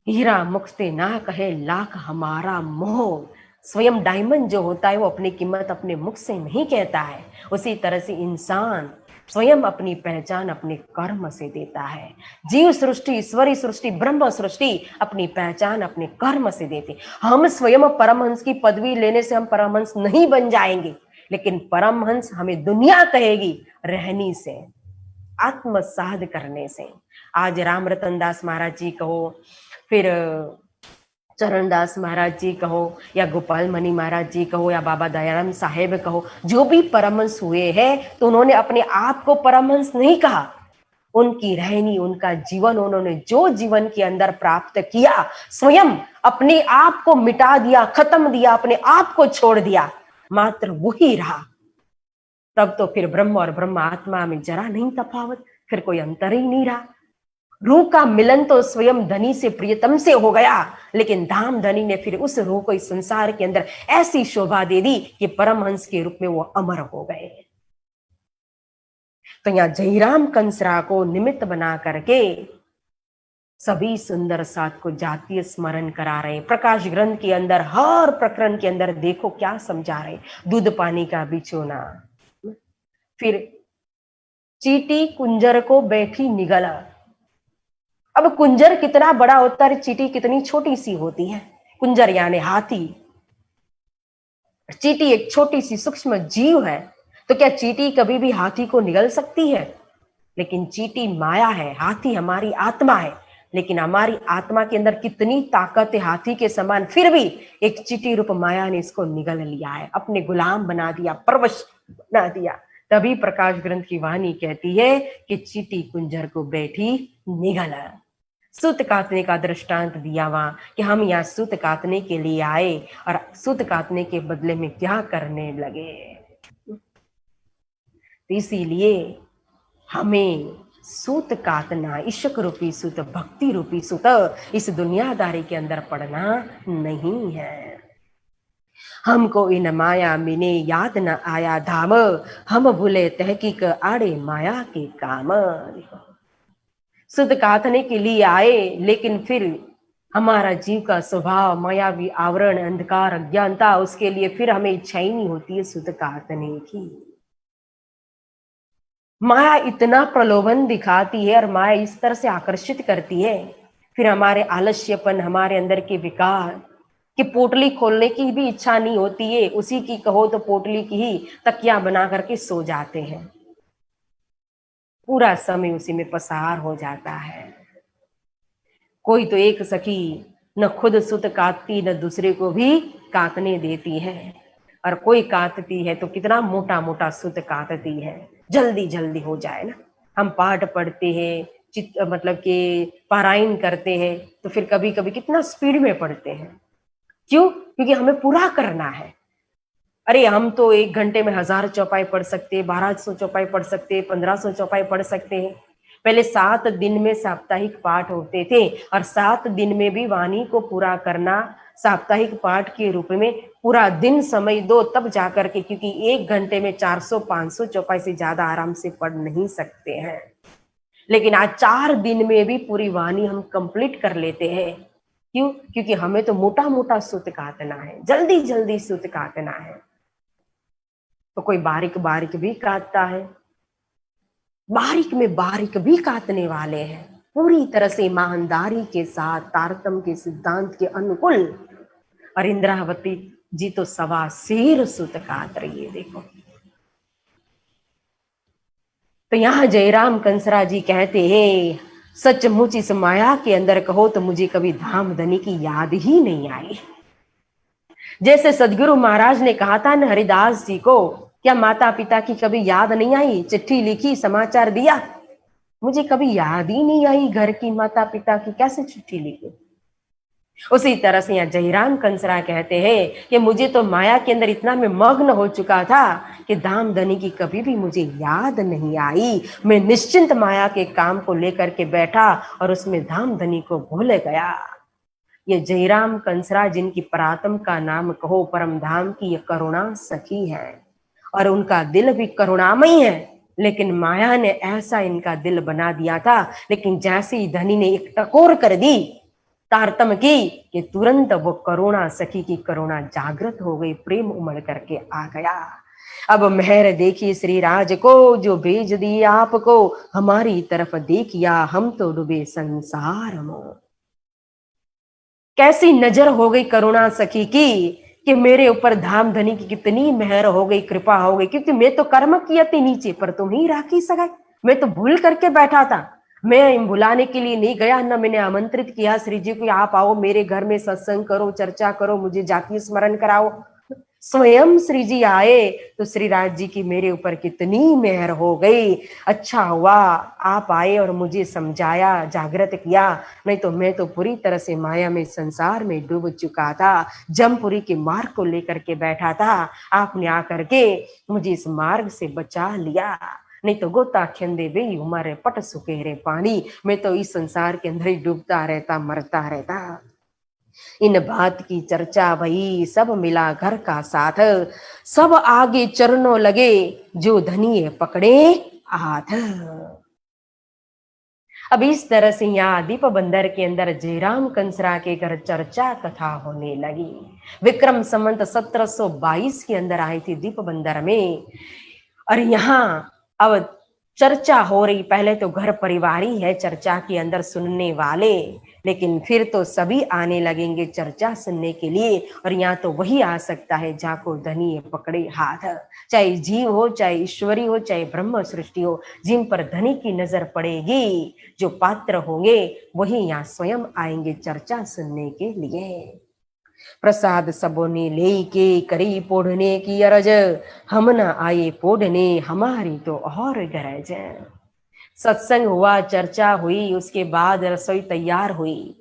हीरा मुख से ना कहे लाख हमारा मोह, स्वयं डायमंड जो होता है वो अपनी कीमत अपने मुख से नहीं कहता है। उसी तरह से इंसान स्वयं अपनी पहचान अपने कर्म से देता है। जीव सृष्टि, ईश्वरी सृष्टि, ब्रह्म सृष्टि अपनी पहचान अपने कर्म से देते। हम स्वयं परमहंस की पदवी लेने से हम परमहंस नहीं बन जाएंगे, लेकिन परमहंस हमें दुनिया कहेगी रहनी से, आत्मसाध करने से। आज राम रतन दास महाराज जी कहो, फिर चरणदास महाराज जी कहो, या गोपाल मणि महाराज जी कहो, या बाबा दयाराम साहेब कहो, जो भी परमहंस हुए हैं तो उन्होंने अपने आप को परमहंस नहीं कहा। उनकी रहनी, उनका जीवन, उन्होंने जो जीवन के अंदर प्राप्त किया, स्वयं अपने आप को मिटा दिया, खत्म दिया, अपने आप को छोड़ दिया, मात्र वही रहा। तब तो फिर ब्रह्म और ब्रह्म आत्मा में जरा नहीं तफावत, फिर कोई अंतर ही नहीं रहा। रूह का मिलन तो स्वयं धनी से प्रियतम से हो गया, लेकिन धाम धनी ने फिर उस रूह को इस संसार के अंदर ऐसी शोभा दे दी कि परमहंस के रूप में वो अमर हो गए। तो यहाँ जयराम कंसरा को निमित्त बना करके सभी सुंदर साथ को जातीय स्मरण करा रहे। प्रकाश ग्रंथ के अंदर हर प्रकरण के अंदर देखो क्या समझा रहे। दूध पानी का बिछोना, फिर चीटी कुंजर को बैठी निगला। अब कुंजर कितना बड़ा होता है, चीटी कितनी छोटी सी होती है। कुंजर यानी हाथी, चींटी एक छोटी सी सूक्ष्म जीव है, तो क्या चींटी कभी भी हाथी को निगल सकती है? लेकिन चींटी माया है, हाथी हमारी आत्मा है। लेकिन हमारी आत्मा के अंदर कितनी ताकत है हाथी के समान, फिर भी एक चींटी रूप माया ने इसको निगल लिया है, अपने गुलाम बना दिया, परवश बना दिया। तभी प्रकाश ग्रंथ की वाणी कहती है कि चींटी कुंजर को बैठी निगल। सूत काटने का दृष्टांत दिया वहां कि हम यहाँ सूत काटने के लिए आए और सूत काटने के बदले में क्या करने लगे। तो इसीलिए हमें सूत काटना, इश्क रूपी सूत, भक्ति रूपी सूत इस दुनियादारी के अंदर पड़ना नहीं है। हमको इन माया मिने याद न आया धाम, हम भूले तहकीक आड़े माया के काम। सूत काटने के लिए आए, लेकिन फिर हमारा जीव का स्वभाव मायावी आवरण, अंधकार, अज्ञानता, उसके लिए फिर हमें इच्छा ही नहीं होती है सूत काटने की। माया इतना प्रलोभन दिखाती है और माया इस तरह से आकर्षित करती है, फिर हमारे आलस्यपन, हमारे अंदर के विकार कि पोटली खोलने की भी इच्छा नहीं होती है, उसी की कहो तो पोटली की ही तकिया बना करके सो जाते हैं, पूरा समय उसी में पसार हो जाता है। कोई तो एक सखी न खुद सुत काटती न दूसरे को भी काटने देती है, और कोई काटती है तो कितना मोटा मोटा सुत काटती है, जल्दी जल्दी हो जाए ना। हम पाठ पढ़ते हैं, मतलब कि पारायण करते हैं, तो फिर कभी कभी कितना स्पीड में पढ़ते हैं। क्यों? क्योंकि हमें पूरा करना है। अरे हम तो 1 घंटे में 1000 चौपाई पढ़ सकते हैं, 1200 चौपाई पढ़ सकते हैं, 1500 चौपाई पढ़ सकते हैं। पहले 7 दिन में साप्ताहिक पाठ होते थे, और 7 दिन में भी वाणी को पूरा करना साप्ताहिक पाठ के रूप में पूरा दिन समय दो, तब जाकर के, क्योंकि 1 घंटे में 400-500 चौपाई से ज्यादा आराम से पढ़ नहीं सकते हैं। लेकिन आज 4 दिन में भी पूरी वाणी हम कंप्लीट कर लेते हैं। क्यों? क्योंकि हमें तो मोटा मोटा सूत काटना है, जल्दी जल्दी सूत काटना है। तो कोई बारीक बारीक भी काटता है, बारीक में बारीक भी काटने वाले हैं, पूरी तरह से ईमानदारी के साथ, तारतम्य के सिद्धांत के अनुकूल। और इंद्रावती जी तो 1.25 सेर सूत काट रही है, देखो। तो यहाँ जयराम कंसरा जी कहते हैं, सचमुच इस माया के अंदर कहो तो मुझे कभी धाम धनी की याद ही नहीं आई। जैसे सदगुरु महाराज ने कहा था न हरिदास जी को, क्या माता पिता की कभी याद नहीं आई? चिट्ठी लिखी, समाचार दिया, मुझे कभी याद ही नहीं आई घर की, माता पिता की, कैसे चिट्ठी लिखी। उसी तरह से यहाँ जयराम कंसरा कहते हैं कि मुझे तो माया के अंदर इतना मैं मग्न हो चुका था कि धाम धनी की कभी भी मुझे याद नहीं आई। मैं निश्चिंत माया के काम को लेकर के बैठा और उसमें धाम धनी को भूल गया। ये जयराम कंसरा, जिनकी परात्म का नाम कहो परम धाम की, ये करुणा सखी है और उनका दिल भी करुणामयी है। लेकिन माया ने ऐसा इनका दिल बना दिया था, लेकिन जैसे ही धनी ने एक टकोर कर दी तारतम की, कि तुरंत वो करुणा सखी की करुणा जागृत हो गई, प्रेम उमड़ करके आ गया। अब मेहर देखी श्री राज को, जो भेज दी आपको, हमारी तरफ देखिया, हम तो डूबे संसार में। कैसी नजर हो गई करुणा सखी की कि मेरे ऊपर धाम धनी की कितनी मेहर हो गई, कृपा हो गई, क्योंकि मैं तो कर्म किया थी नीचे, पर तुम ही राखी सगाई। मैं तो भूल करके बैठा था, मैं बुलाने के लिए नहीं गया, न मैंने आमंत्रित किया श्री जी को आप आओ मेरे घर में सत्संग करो, चर्चा करो, मुझे जाति स्मरण कराओ। स्वयं श्री जी आए तो श्री राज जी की मेरे ऊपर कितनी मेहर हो गई। अच्छा हुआ आप आए और मुझे समझाया, जागृत किया, नहीं तो मैं तो पूरी तरह से माया में, संसार में डूब चुका था, जमपुरी के मार्ग को लेकर के बैठा था। आपने आकर के मुझे इस मार्ग से बचा लिया, नहीं तो गोता खेंदे बे उमारे पट सुकेरे पानी, मैं तो इस संसार के अंदर ही डूबता रहता, मरता रहता। इन बात की चर्चा भई, सब मिला घर का साथ, सब आगे चरणों लगे, जो धनी पकड़े हाथ। अब इस तरह से यहाँ दीप बंदर के अंदर जयराम कंसरा के घर चर्चा कथा होने लगी। विक्रम संवत 1722 के अंदर आई थी दीप बंदर में, और यहाँ अब चर्चा हो रही, पहले तो घर परिवार ही है चर्चा के अंदर सुनने वाले, लेकिन फिर तो सभी आने लगेंगे चर्चा सुनने के लिए। और यहाँ तो वही आ सकता है जाको धनी पकड़े हाथ, चाहे जीव हो, चाहे ईश्वरी हो, चाहे ब्रह्म सृष्टि हो, जिन पर धनी की नजर पड़ेगी, जो पात्र होंगे वही यहाँ स्वयं आएंगे चर्चा सुनने के लिए। प्रसाद सबोने लेके करी पोढ़ने की अरज, हम न आए पोढ़ने हमारी तो और गरज। सत्संग हुआ, चर्चा हुई, उसके बाद रसोई तैयार हुई।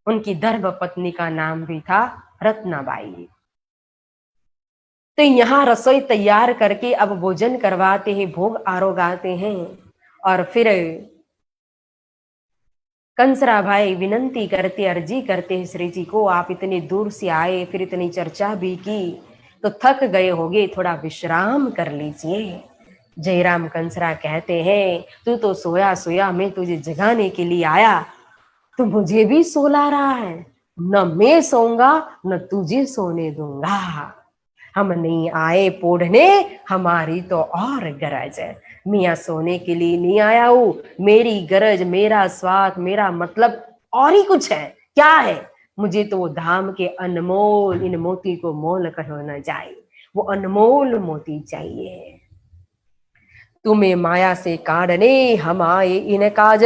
उनकी धर्म पत्नी का नाम भी था रत्नाबाई। तो यहाँ रसोई तैयार करके अब भोजन करवाते हैं, भोग आरोगाते हैं। और फिर कंसरा भाई विनंती करते, अर्जी करते हैं श्री जी को, आप इतने दूर से आए, फिर इतनी चर्चा भी की, तो थक गए होगे, थोड़ा विश्राम कर लीजिए। जयराम कंसरा कहते हैं, तू तो सोया सोया, मैं तुझे जगाने के लिए आया, तो मुझे भी सोला रहा है। न मैं सोऊंगा न तुझे सोने दूंगा। हम नहीं आए पोढ़ने, हमारी तो और गरज है। मियाँ सोने के लिए नहीं आया हूं, मेरी गरज, मेरा स्वाद, मेरा मतलब और ही कुछ है। क्या है? मुझे तो वो धाम के अनमोल इन मोती को मोल कहो न जाए, वो अनमोल मोती चाहिए। तुम्हें माया से काढ़ने हम आए इन काज,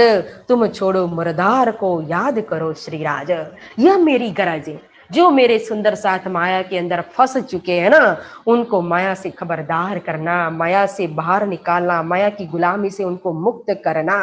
तुम छोड़ो मुरदार को याद करो श्रीराज। यह मेरी गरज है। जो मेरे सुंदर साथ माया के अंदर फंस चुके हैं ना, उनको माया से खबरदार करना, माया से बाहर निकालना, माया की गुलामी से उनको मुक्त करना।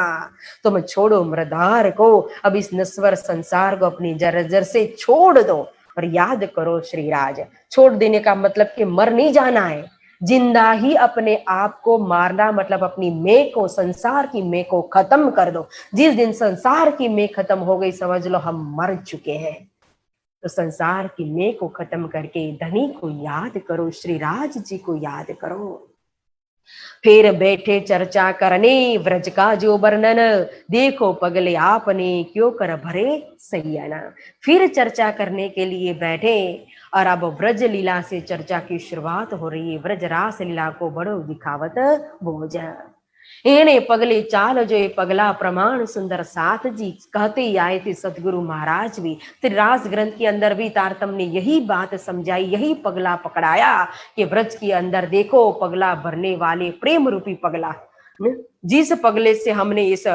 तुम छोड़ो मुरदार को, अब इस नश्वर संसार को अपनी जर्जर से छोड़ दो और याद करो श्रीराज। छोड़ देने का मतलब कि मर नहीं जाना है, जिंदा ही अपने आप को मारना, मतलब अपनी मैं को, संसार की मैं को खत्म कर दो। जिस दिन संसार की मैं खत्म हो गई, समझ लो हम मर चुके हैं। तो संसार की मैं को खत्म करके धनी को याद करो, श्रीराज जी को याद करो। फिर बैठे चर्चा करने व्रज का जो वर्णन, देखो पगले आपने क्यों कर भरे सैयना। फिर चर्चा करने के लिए बैठे और अब व्रज लीला से चर्चा की शुरुआत हो रही है। व्रज रास लीला को बड़ो दिखावत बोझ, एने पगले चाल जो ये पगला प्रमाण सुंदर साथ जी कहते ही आए थे सतगुरु महाराज भी। त्रिरास ग्रंथ के अंदर भी तारतम ने यही बात समझाई, यही पगला पकड़ाया कि व्रज के अंदर देखो पगला भरने वाले प्रेम रूपी पगला, जिस पगले से हमने इस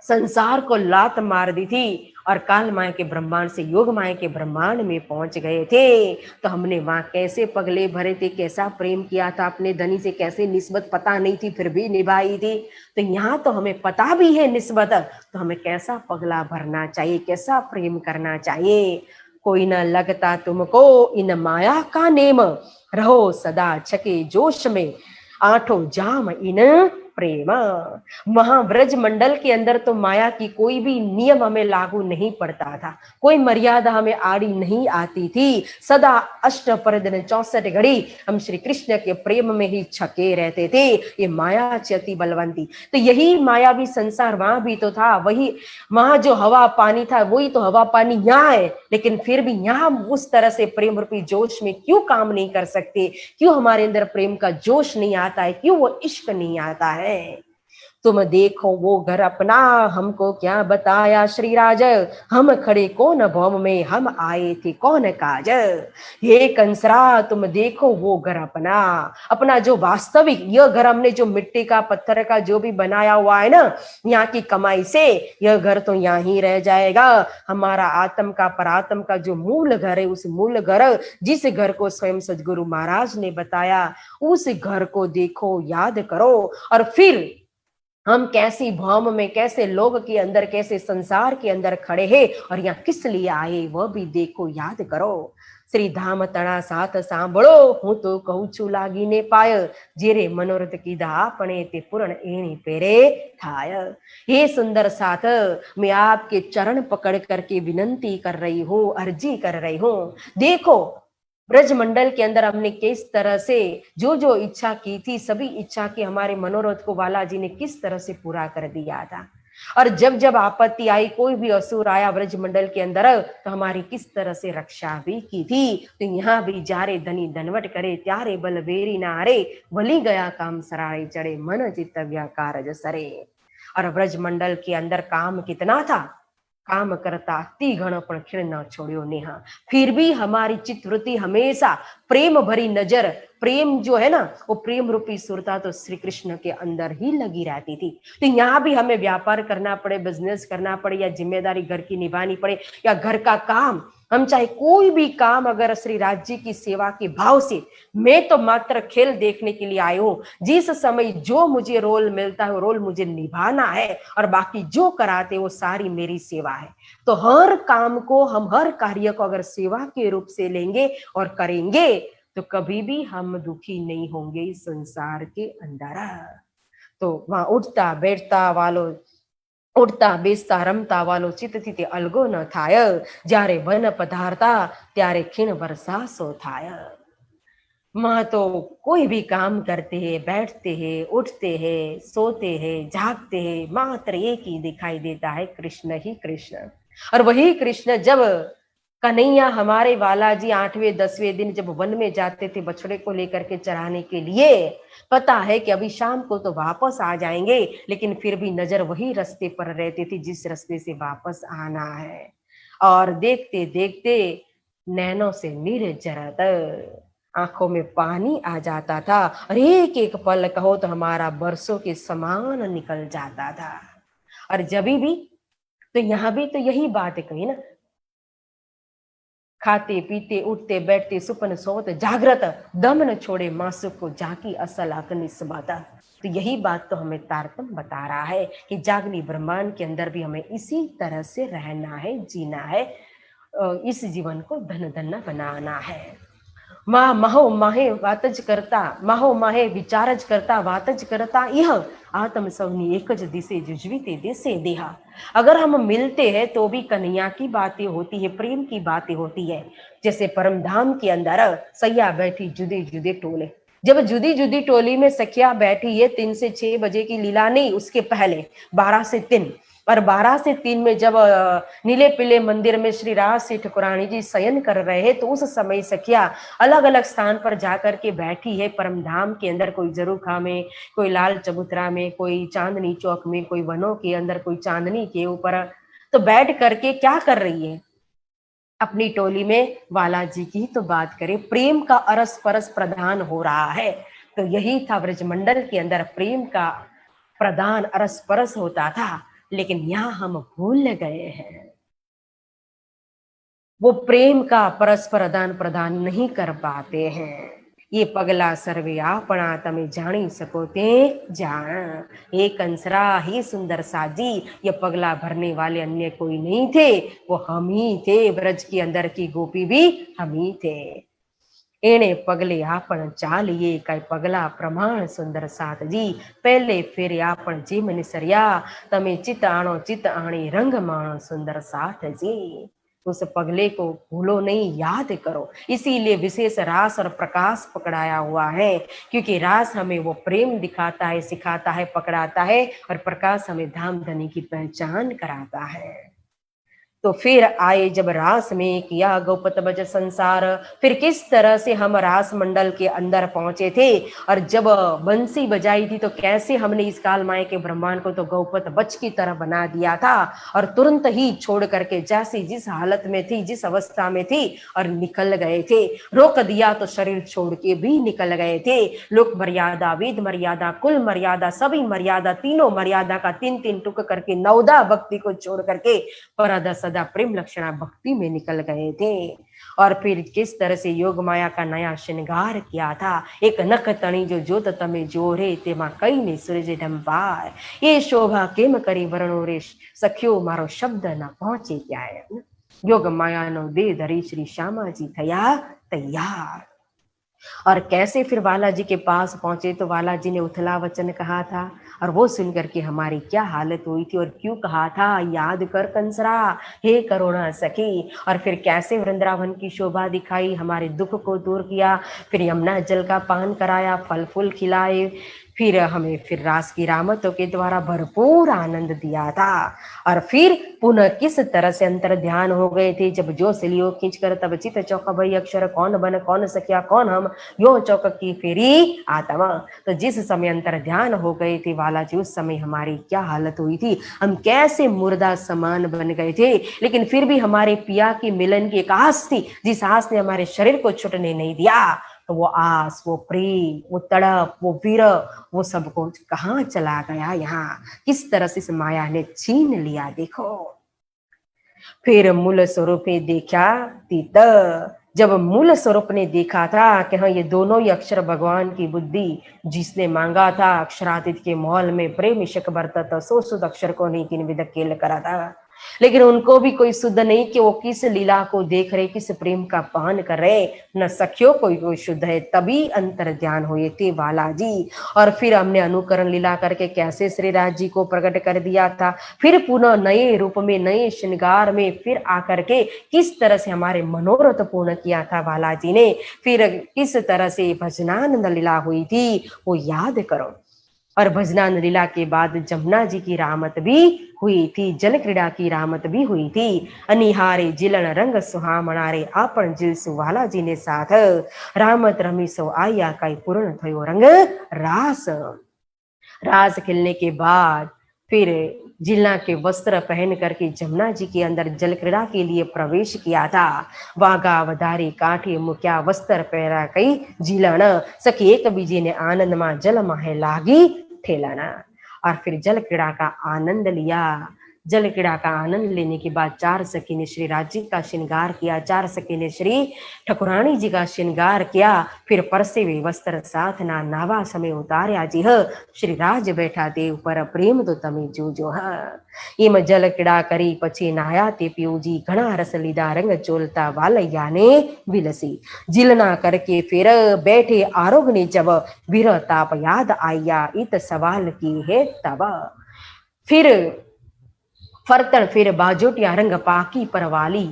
संसार को लात मार दी थी और काल माया के ब्रह्मांड से योग माया के ब्रह्मांड में पहुंच गए थे, तो हमने वहां कैसे पगले भरे थे, कैसा प्रेम किया था अपने धनी से, कैसे निस्बत पता नहीं थी फिर भी निभाई थी। तो यहाँ तो हमें पता भी है निस्बत, तो हमें कैसा पगला भरना चाहिए, कैसा प्रेम करना चाहिए। कोई न लगता तुमको इन माया का नेम, रहो सदा छके जोश में, आठों जाम इन प्रेम। महाव्रज मंडल के अंदर तो माया की कोई भी नियम हमें लागू नहीं पड़ता था, कोई मर्यादा हमें आड़ी नहीं आती थी। सदा अष्ट परदिन 64 घड़ी हम श्री कृष्ण के प्रेम में ही छके रहते थे। ये माया चती बलवंती, तो यही मायावी संसार वहां भी तो था, वही वहां जो हवा पानी था वही तो हवा पानी यहाँ है। लेकिन फिर भी यहाँ उस तरह से प्रेम रूपी जोश में क्यों काम नहीं कर सकते, क्यों हमारे अंदर प्रेम का जोश नहीं आता है, क्यों वो इश्क नहीं आता है। तुम देखो वो घर अपना, हमको क्या बताया श्रीराज, हम खड़े कौन भौम में, हम आए थे कौन काज। हे कंसरा तुम देखो वो घर अपना, अपना जो वास्तविक यह घर हमने जो मिट्टी का पत्थर का जो भी बनाया हुआ है ना, यहाँ की कमाई से यह घर तो यहाँ ही रह जाएगा। हमारा आत्म का परात्म का जो मूल घर है, उस मूल घर, जिस घर को स्वयं सदगुरु महाराज ने बताया, उस घर को देखो, याद करो। और फिर हम कैसी भौम में, कैसे लोग के अंदर, कैसे संसार के अंदर खड़े हैं और यहाँ किस लिए आए वह भी देखो, याद करो। श्री धाम तणा साथ सांभळो, हूँ तो कहूँ छू लागी ने पाय, जेरे मनोरथ कीधा आपने ते पूर्ण एनी पेरे थाय। ये सुंदर साथ, मैं आपके चरण पकड़ करके विनंती कर रही हूँ, अर्जी कर रही हूँ। देखो ब्रज मंडल के अंदर हमने किस तरह से जो जो इच्छा की थी, सभी इच्छा की हमारे मनोरथ को बालाजी ने किस तरह से पूरा कर दिया था। और जब जब आपत्ति आई, कोई भी असुर आया ब्रजमंडल के अंदर, तो हमारी किस तरह से रक्षा भी की थी। तो यहाँ भी जारे धनी धनवट करे, त्यारे बलबेरी नारे, भली गया काम सरारे चढ़े, मन चित्त व्याकारज सरे। और ब्रजमंडल के अंदर काम कितना था, काम करता अति घण पण खिण न छोड़ियो नेहा। फिर भी हमारी चित्तवृत्ति हमेशा प्रेम भरी नजर, प्रेम जो है ना, वो प्रेम रूपी सुरता तो श्री कृष्ण के अंदर ही लगी रहती थी। तो यहाँ भी हमें व्यापार करना पड़े, बिजनेस करना पड़े, या जिम्मेदारी घर की निभानी पड़े, या घर का काम, हम चाहे कोई भी काम, अगर श्री राज्य की सेवा के भाव से, मैं तो मात्र खेल देखने के लिए आई हूं, जिस समय जो मुझे रोल मिलता है वो रोल मुझे निभाना है, और बाकी जो कराते वो सारी मेरी सेवा है। तो हर काम को, हम हर कार्य को अगर सेवा के रूप से लेंगे और करेंगे, तो कभी भी हम दुखी नहीं होंगे इस संसार के अंदर। तो वहां उठता बैठता वालों, उठता बेसता रमता वालो चित्तથી તે અલગો ન થાય, જ્યારે વન પધારતા ત્યારે ખીણ વરસાસો થાય। माँ तो कोई भी काम करते हैं, बैठते हैं, उठते हैं, सोते हैं, जागते हैं, मात्र एक ही दिखाई देता है, कृष्ण ही कृष्ण। और वही कृष्ण जब कन्हैया हमारे बालाजी 8वें 10वें दिन जब वन में जाते थे बछड़े को लेकर के चराने के लिए, पता है कि अभी शाम को तो वापस आ जाएंगे, लेकिन फिर भी नजर वही रास्ते पर रहती थी जिस रास्ते से वापस आना है। और देखते देखते नैनों से नीर जरत, आंखों में पानी आ जाता था, और एक एक पल कहो तो हमारा बरसों के समान निकल जाता था। और जब भी, तो यहाँ भी तो यही बात कही ना, खाते पीते उठते बैठते सुपन सोत जागृत, दम न छोड़े मासु को जाकी असल अकनी सबाता। तो यही बात तो हमें तारतम्य बता रहा है कि जागनी ब्रह्मांड के अंदर भी हमें इसी तरह से रहना है, जीना है, इस जीवन को धन धन्ना बनाना है। माँ महो माहे वातज करता, महो माहे विचारज करता, वातज करता यह आत्म सवनी एक ज दिसे जुजवीते देसे देहा। अगर हम मिलते हैं तो भी कन्हैया की बातें होती है, प्रेम की बातें होती है। जैसे परम धाम के अंदर सैया बैठी जुदे जुदे टोले, जब जुदी जुदी टोली में सखिया बैठी है, 3 से 6 बजे की लीला नहीं, उसके पहले 12 से 3, और 12 से 3 में जब नीले पीले मंदिर में श्री राज सी ठकुरानी जी शयन कर रहे हैं, तो उस समय सखिया अलग अलग स्थान पर जाकर के बैठी है परम धाम के अंदर, कोई जरूखा में, कोई लाल चबूतरा में, कोई चांदनी चौक में, कोई वनों के अंदर, कोई चांदनी के ऊपर। तो बैठ करके क्या कर रही है, अपनी टोली में बालाजी की तो बात करें, प्रेम का अरस परस प्रदान हो रहा है। तो यही था ब्रजमंडल के अंदर, प्रेम का प्रदान अरस परस होता था। लेकिन यहाँ हम भूल गए हैं, वो प्रेम का परस्पर आदान प्रदान नहीं कर पाते हैं। ये पगला सर्वे आपना तमे जानी सको ते जान, हे कंसरा हे सुंदर साजी, ये पगला भरने वाले अन्य कोई नहीं थे, वो हम ही थे। ब्रज के अंदर की गोपी भी हम ही थे। एणे पगले आपण चालिए, कई पगला प्रमाण सुंदर साथ जी, पहले फेरे आपण जी मन सरया, तमे चित आणो चित आणी रंग माणो सुंदर साथ जी। उस पगले को भूलो नहीं, याद करो। इसीलिए विशेष रास और प्रकाश पकड़ाया हुआ है, क्योंकि रास हमें वो प्रेम दिखाता है, सिखाता है, पकड़ाता है, और प्रकाश हमें धाम धनी की पहचान कराता है। तो फिर आए जब रास में किया गौपत बज संसार, फिर किस तरह से हम रास मंडल के अंदर पहुंचे थे, और जब बंसी बजाई थी तो कैसे हमने इस काल माया के ब्रह्मांड को तो गौपत बच की तरह बना दिया था, और तुरंत ही छोड़ करके जैसे जिस हालत में थी, जिस अवस्था में थी, और निकल गए थे। रोक दिया तो शरीर छोड़ के भी निकल गए थे। लोक मर्यादा, वेद मर्यादा, कुल मर्यादा, सभी मर्यादा, तीनों मर्यादा का 3-3 टुक करके नवदा भक्ति को छोड़ करके परदा सदा प्रेम लक्षणा भक्ति में निकल गए थे। और फिर किस तरह से योग माया का नया श्रृंगार किया था। एक नख तणी जो जोत तमे जोरे, तेमा कई ने सूरज ढंबार, ये शोभा केम करी वर्णो रे, सखियो मारो शब्द ना पहुंचे क्या है। योग माया नो दे धरी श्री श्यामा जी थया तैयार। और कैसे फिर बालाजी के पास पहुंचे, तो बालाजी ने उथला वचन कहा था, और वो सुनकर के हमारी क्या हालत हुई थी, और क्यों कहा था, याद कर कंसरा हे करुणा सखी। और फिर कैसे वृंदावन की शोभा दिखाई, हमारे दुख को दूर किया, फिर यमुना जल का पान कराया, फल फूल खिलाए, फिर हमें फिर रास की रामतों के द्वारा भरपूर आनंद दिया था। और फिर पुनः किस तरह से अंतर ध्यान हो गए थे, जब जो सिलियो खींच कर तब चित चौक भई अक्षर कौन बन कौन सकिया कौन हम, यो चौक की फेरी आत्मा। तो जिस समय अंतर ध्यान हो गए थे वाला जी, उस समय हमारी क्या हालत हुई थी, हम कैसे मुर्दा समान बन गए थे। लेकिन फिर भी हमारे पिया की मिलन की एक आस थी, जिस आस ने हमारे शरीर को छूटने नहीं दिया। तो वो आस, वो प्रेम, वो तड़प, वो विरह, वो सब कुछ कहाँ चला गया, यहाँ किस तरह से इस माया ने छीन लिया। देखो फिर मूल स्वरूप ने देखा तीत, जब मूल स्वरूप ने देखा था कि हाँ ये दोनों ही अक्षर भगवान की बुद्धि, जिसने मांगा था अक्षरातीत के मॉल में प्रेम शक बरतत सो सुद अक्षर को नहीं किन विद केल करा था। लेकिन उनको भी कोई शुद्ध नहीं कि वो किस लीला को देख रहे, किस प्रेम का पान कर रहे, न सखियो कोई शुद्ध है। तभी अंतर ध्यान हुए थे वाला जी। और फिर हमने अनुकरण लीला करके कैसे श्री राज जी को प्रकट कर दिया था, फिर पुनः नए रूप में नए श्रृंगार में फिर आकर के किस तरह से हमारे मनोरथ पूर्ण किया था वाला जी ने, फिर किस तरह से भजनानंद लीला हुई थी वो याद करो। और भजनानंद लीला के बाद जमुना जी की रामत भी हुई थी, जल क्रीड़ा की रामत भी हुई थी। अनिहारे जिलन रंग सुहामणारे आपण जिल सुवाला जी ने साथ, रामत रमी सो आया काई पूर्ण थयो रंग रास। रास खेलने के बाद फिर जिलना के वस्त्र पहन करके जमुना जी के अंदर जल क्रीड़ा के लिए प्रवेश किया था। वागा वधारी काठे मुक्या वस्त्र पहरा कई जिलन, सखी एक बीजे ने आनंद मां जल माहे लागी ठेलाना। और फिर जल क्रीड़ा का आनंद लिया। जल क्रीड़ा का आनंद लेने के बाद चार सखी ने श्री राज जी का श्रृंगार किया, चार सखी ने श्री ठकुरानी जी का श्रृंगार किया। फिर परसे वे वस्त्र साथ ना नावा समय उतार्या जी ह, श्री राज बैठा ते ऊपर प्रेम तो तमे जोजो ह। एम जल क्रीड़ा करी पछी नहाया ते पीऊजी, घना रस लीधा रंग चोलता वालैया ने विलसी। जिलना करके फिर बैठे आरोग ने जब, विरह ताप याद आया इत सवाल की है तब। फिर फरतन फिर बाजोटिया रंग पाकी परवाली,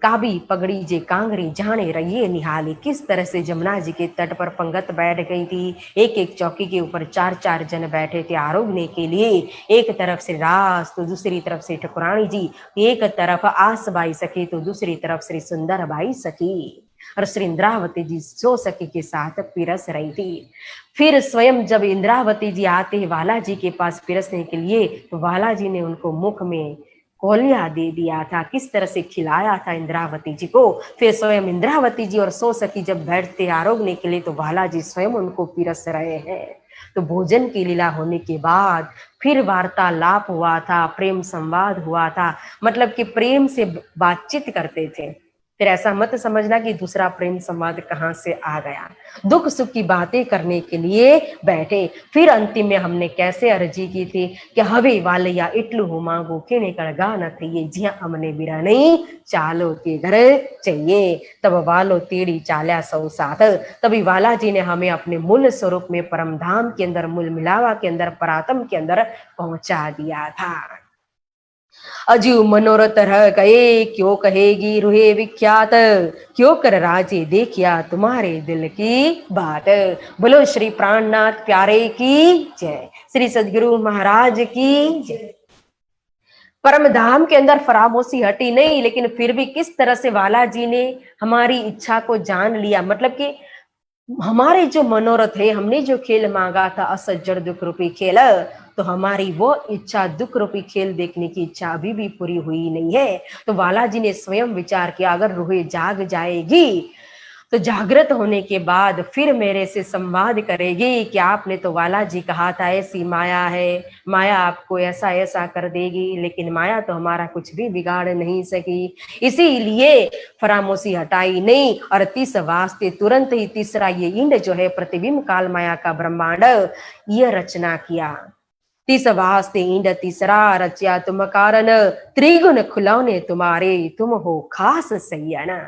काबी पगड़ी जे कांगरी जाने रहिए निहाली। किस तरह से जमुना जी के तट पर पंगत बैठ गई थी, एक एक चौकी के ऊपर चार चार जन बैठे थे आरोगने के लिए। एक तरफ से रास तो दूसरी तरफ से ठकुरानी जी, एक तरफ आस बाई सखी तो दूसरी तरफ श्री सुंदर बाई सखी। और श्री इंद्रावती जी सो सखी के साथ पिरस रही थी। फिर स्वयं जब इंद्रावती जी आते हैं वाला जी के पास पिरसने के लिए, तो वाला जी ने उनको मुख में कोलिया दे दिया था, किस तरह से खिलाया था इंद्रावती जी को। फिर स्वयं इंद्रावती जी और सो सखी जब बैठते आरोगने के लिए, तो वाला जी स्वयं उनको पिरस रहे हैं। तो भोजन की लीला होने के बाद फिर वार्तालाप हुआ था, प्रेम संवाद हुआ था, मतलब कि प्रेम से बातचीत करते थे। फिर ऐसा मत समझना कि दूसरा प्रेम संवाद कहाँ से आ गया, दुख सुख की बातें करने के लिए बैठे। फिर अंतिम में हमने कैसे अर्जी की थी कि हवे वालैया इटलू हो मांगो खेने कर गाना थे ये जिया हमने बिरा नहीं चालो के घर चाहिए। तब वालो तेड़ी चाल्या सौ साथ, तभी वाला जी ने हमें अपने मूल स्वरूप में परम धाम के अंदर, मूल मिलावा के अंदर, परातम के अंदर पहुंचा दिया था। अजीव मनोरथ रह गए क्यों कहेगी रुहे विख्यात, क्यों कर राजे देखिया तुम्हारे दिल की बात। बोलो श्री प्राणनाथ प्यारे की जय, श्री सदगुरु महाराज की जय। परम धाम के अंदर फरामोशी हटी नहीं, लेकिन फिर भी किस तरह से वाला जी ने हमारी इच्छा को जान लिया। मतलब कि हमारे जो मनोरथ है, हमने जो खेल मांगा था असज्जर दुख रूपी खेल, तो हमारी वो इच्छा दुख रूपी खेल देखने की इच्छा अभी भी पूरी हुई नहीं है। तो वाला जी ने स्वयं विचार किया अगर रूहे जाग जाएगी तो जागृत होने के बाद फिर मेरे से संवाद करेगी कि आपने तो वाला जी कहा था ऐसी माया है, माया आपको ऐसा ऐसा कर देगी, लेकिन माया तो हमारा कुछ भी बिगाड़ नहीं सकी। इसीलिए फरामोशी हटाई नहीं, और तीस वास्ते तुरंत ही तीसरा ये इंड जो है प्रतिबिंब काल माया का ब्रह्मांड, ये रचना किया। तीस वास्ते इंड तीसरा रचा तुम कारण, त्रिगुण खुलौने तुम्हारे तुम हो खास सैयना।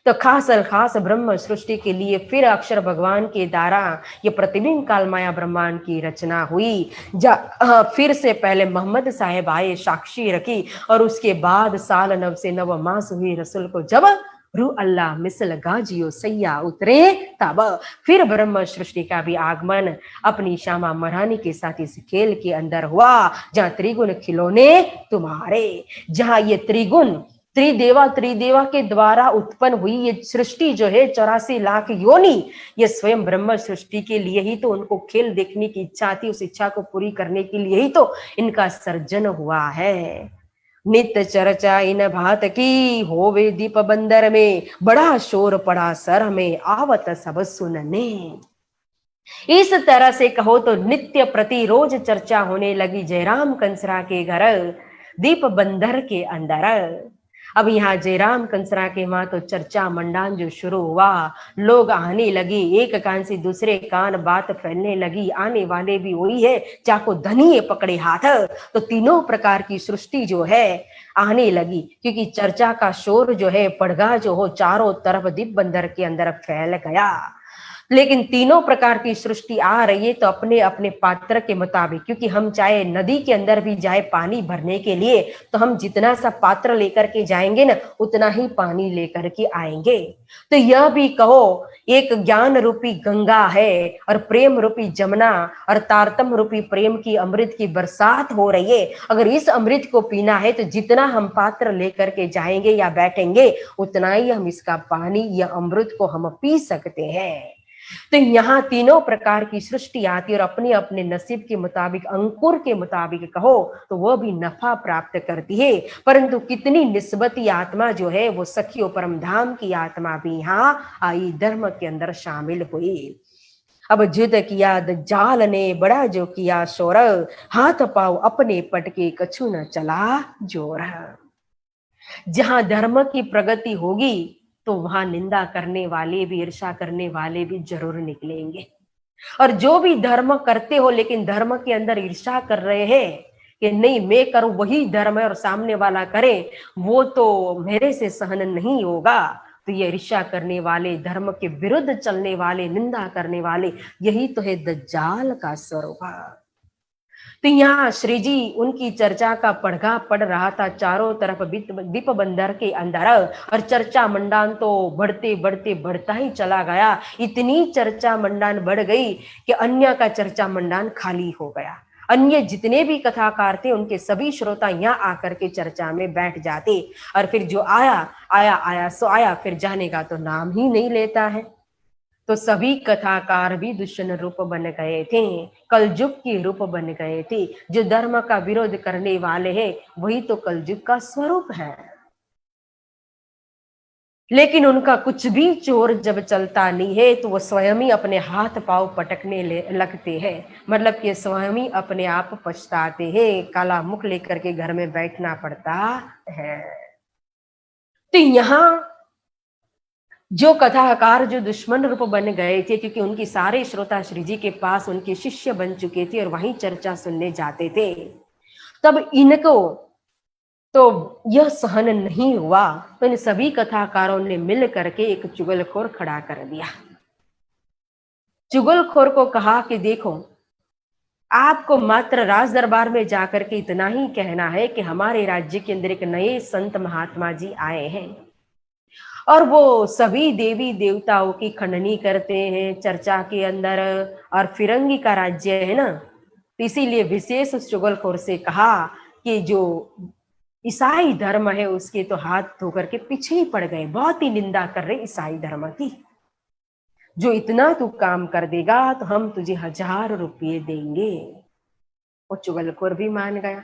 तो खास और खास ब्रह्म सृष्टि के लिए फिर अक्षर भगवान के द्वारा ये प्रतिबिंब काल माया ब्रह्मांड की रचना हुई। फिर से पहले मोहम्मद साहेब आए, साक्षी रखी, और उसके बाद साल 9 से 9 मास हुई रसूल को जब रू अल्लाह मिसल गाजियो सैया उतरे तब। फिर ब्रह्म सृष्टि का भी आगमन अपनी श्यामा महारानी के साथ इस खेल के अंदर हुआ, जहां त्रिगुण खिलौने तुम्हारे, जहां ये त्रिगुण त्रिदेवा के द्वारा उत्पन्न हुई ये सृष्टि जो है 84 लाख योनि, ये स्वयं ब्रह्म सृष्टि के लिए ही तो उनको खेल देखने की इच्छा थी, उस इच्छा को पूरी करने के लिए ही तो इनका सर्जन हुआ है। नित्य चर्चा इन भात की होवे दीप बंदर में, बड़ा शोर पड़ा सर में आवत सब सुनने। इस तरह से कहो तो नित्य प्रतिरोज चर्चा होने लगी जयराम कंसरा के घर दीप बंदर के अंदर। अब यहाँ जयराम कंसरा के वहां तो चर्चा मंडान जो शुरू हुआ, लोग आने लगे, एक कान से दूसरे कान बात फैलने लगी, आने वाले भी वही है चाको धनिये पकड़े हाथ। तो तीनों प्रकार की सृष्टि जो है आने लगी, क्योंकि चर्चा का शोर जो है पड़गा जो हो चारों तरफ दीप बंदर के अंदर फैल गया। लेकिन तीनों प्रकार की सृष्टि आ रही है तो अपने अपने पात्र के मुताबिक, क्योंकि हम चाहे नदी के अंदर भी जाए पानी भरने के लिए तो हम जितना सा पात्र लेकर के जाएंगे ना उतना ही पानी लेकर के आएंगे। तो यह भी कहो एक ज्ञान रूपी गंगा है और प्रेम रूपी जमुना और तारतम रूपी प्रेम की अमृत की बरसात हो रही है। अगर इस अमृत को पीना है तो जितना हम पात्र लेकर के जाएंगे या बैठेंगे उतना ही हम इसका पानी या अमृत को हम पी सकते हैं। तो यहाँ तीनों प्रकार की सृष्टि आती है और अपने अपने नसीब के मुताबिक, अंकुर के मुताबिक कहो तो वह भी नफा प्राप्त करती है। परंतु कितनी निस्बती आत्मा जो है वो सखियों परम धाम की आत्मा भी यहाँ आई, धर्म के अंदर शामिल हुई। अब जिद किया दज्जाल ने बड़ा जो किया शोर, हाथ पाव अपने पटके कछु न चला जोर। जहां धर्म की प्रगति होगी तो वहां निंदा करने वाले भी, ईर्षा करने वाले भी जरूर निकलेंगे। और जो भी धर्म करते हो लेकिन धर्म के अंदर ईर्षा कर रहे हैं कि नहीं मैं करूं वही धर्म है और सामने वाला करे वो तो मेरे से सहन नहीं होगा, तो ये ईर्षा करने वाले, धर्म के विरुद्ध चलने वाले, निंदा करने वाले, यही तो है दज्जाल का स्वरूप। तो यहाँ श्री जी उनकी चर्चा का पड़गा पड़ रहा था चारों तरफ दीप बंदर के अंदर, और चर्चा मंडान तो बढ़ते बढ़ते बढ़ता ही चला गया। इतनी चर्चा मंडान बढ़ गई कि अन्य का चर्चा मंडान खाली हो गया। अन्य जितने भी कथाकार थे उनके सभी श्रोता यहाँ आकर के चर्चा में बैठ जाते, और फिर जो आया आया आया सो आया, फिर जाने का तो नाम ही नहीं लेता है। तो सभी कथाकार भी दुष्यंत रूप बन गए थे, कलयुग के रूप बन गए थे। जो धर्म का विरोध करने वाले हैं वही तो कलयुग का स्वरूप है। लेकिन उनका कुछ भी चोर जब चलता नहीं है तो वो स्वयं ही अपने हाथ पांव पटकने लगते हैं, मतलब कि स्वयं ही अपने आप पछताते हैं, काला मुख लेकर के घर में बैठना पड़ता है। तो यहाँ जो कथाकार जो दुश्मन रूप बन गए थे, क्योंकि उनकी सारे श्रोता श्री जी के पास उनके शिष्य बन चुके थे और वहीं चर्चा सुनने जाते थे, तब इनको तो यह सहन नहीं हुआ। तो इन सभी कथाकारों ने मिल करके एक चुगलखोर खड़ा कर दिया। चुगलखोर को कहा कि देखो, आपको मात्र राज दरबार में जाकर के इतना ही कहना है कि हमारे राज्य के अंदर एक नए संत महात्मा जी आए हैं और वो सभी देवी देवताओं की खंडनी करते हैं चर्चा के अंदर, और फिरंगी का राज्य है ना, तो इसीलिए विशेष चुगलखोर से कहा कि जो ईसाई धर्म है उसके तो हाथ धोकर के पीछे ही पड़ गए, बहुत ही निंदा कर रहे ईसाई धर्म की। जो इतना तू काम कर देगा तो हम तुझे 1000 रुपये देंगे। वो चुगलखोर भी मान गया।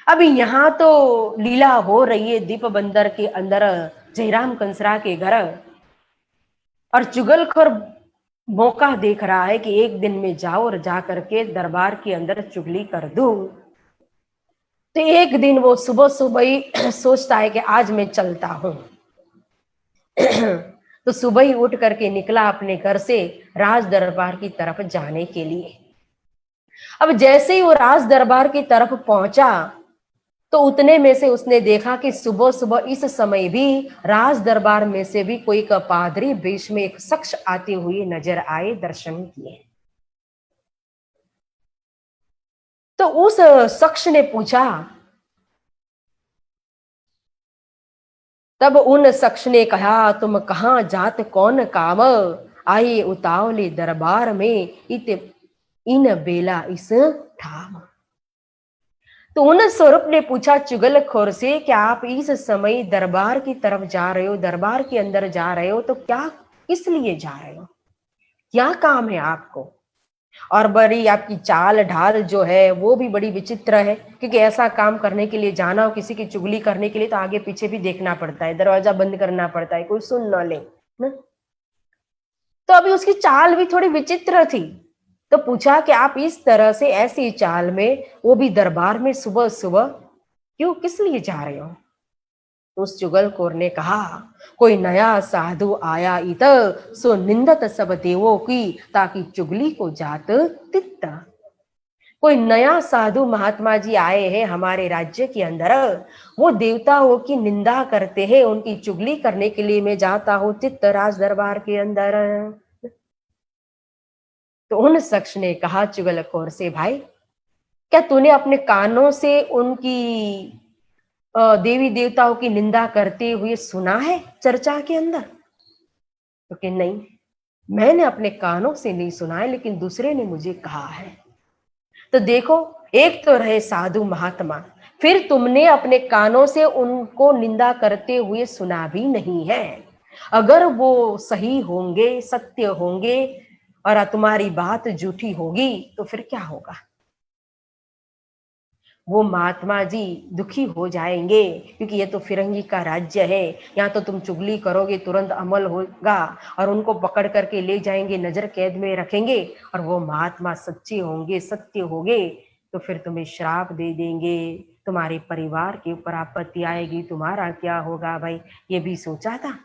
अभी यहाँ तो लीला हो रही है दीप बंदर के अंदर जयराम कंसरा के घर, और चुगलखोर मौका देख रहा है कि एक दिन में जाओ और जा करके दरबार के अंदर चुगली कर दूं। तो एक दिन वो सुबह सुबह ही सोचता है कि आज मैं चलता हूं। तो सुबह ही उठ करके निकला अपने घर से राज दरबार की तरफ जाने के लिए। अब जैसे ही वो राज दरबार की तरफ पहुंचा तो उतने में से उसने देखा कि सुबह सुबह इस समय भी राज दरबार में से भी कोई का पादरी वेश में एक शख्स आते हुए नजर आए, दर्शन किए। तो उस शख्स ने पूछा, तब उन शख्स ने कहा, तुम कहाँ जात कौन काम, आए उतावले दरबार में इत इन बेला इस ठाम। तो उन स्वरूप ने पूछा चुगलखोर से कि आप इस समय दरबार की तरफ जा रहे हो, दरबार के अंदर जा रहे हो, तो क्या किस लिए जा रहे हो, क्या काम है आपको? और बड़ी आपकी चाल ढाल जो है वो भी बड़ी विचित्र है, क्योंकि ऐसा काम करने के लिए जाना हो, किसी की चुगली करने के लिए, तो आगे पीछे भी देखना पड़ता है, दरवाजा बंद करना पड़ता है, कोई सुन ना ले ना। तो अभी उसकी चाल भी थोड़ी विचित्र थी। तो पूछा कि आप इस तरह से ऐसी चाल में, वो भी दरबार में सुबह सुबह, क्यों, किस लिए जा रहे हो? तो उस चुगलखोर ने कहा, कोई नया साधु आया इत, सो निंदत सब देवों की, ताकि चुगली को जात तित्त। कोई नया साधु महात्मा जी आए हैं हमारे राज्य के अंदर, वो देवताओं की निंदा करते हैं, उनकी चुगली करने के लिए मैं जाता हूँ चित्त राज दरबार के अंदर। तो उन शख्स ने कहा चुगलखोर से, भाई क्या तूने अपने कानों से उनकी देवी देवताओं की निंदा करते हुए सुना है चर्चा के अंदर? तो कि नहीं, मैंने अपने कानों से नहीं सुना है, लेकिन दूसरे ने मुझे कहा है। तो देखो, एक तो रहे साधु महात्मा, फिर तुमने अपने कानों से उनको निंदा करते हुए सुना भी नहीं है। अगर वो सही होंगे, सत्य होंगे, और तुम्हारी बात झूठी होगी, तो फिर क्या होगा? वो महात्मा जी दुखी हो जाएंगे, क्योंकि ये तो फिरंगी का राज्य है, यहाँ तो तुम चुगली करोगे तुरंत अमल होगा, और उनको पकड़ करके ले जाएंगे, नजर कैद में रखेंगे, और वो महात्मा सच्चे होंगे, सत्य होंगे, तो फिर तुम्हें श्राप दे देंगे, तुम्हारे परिवार के ऊपर आपत्ति आएगी, तुम्हारा क्या होगा भाई? ये भी सोचा था।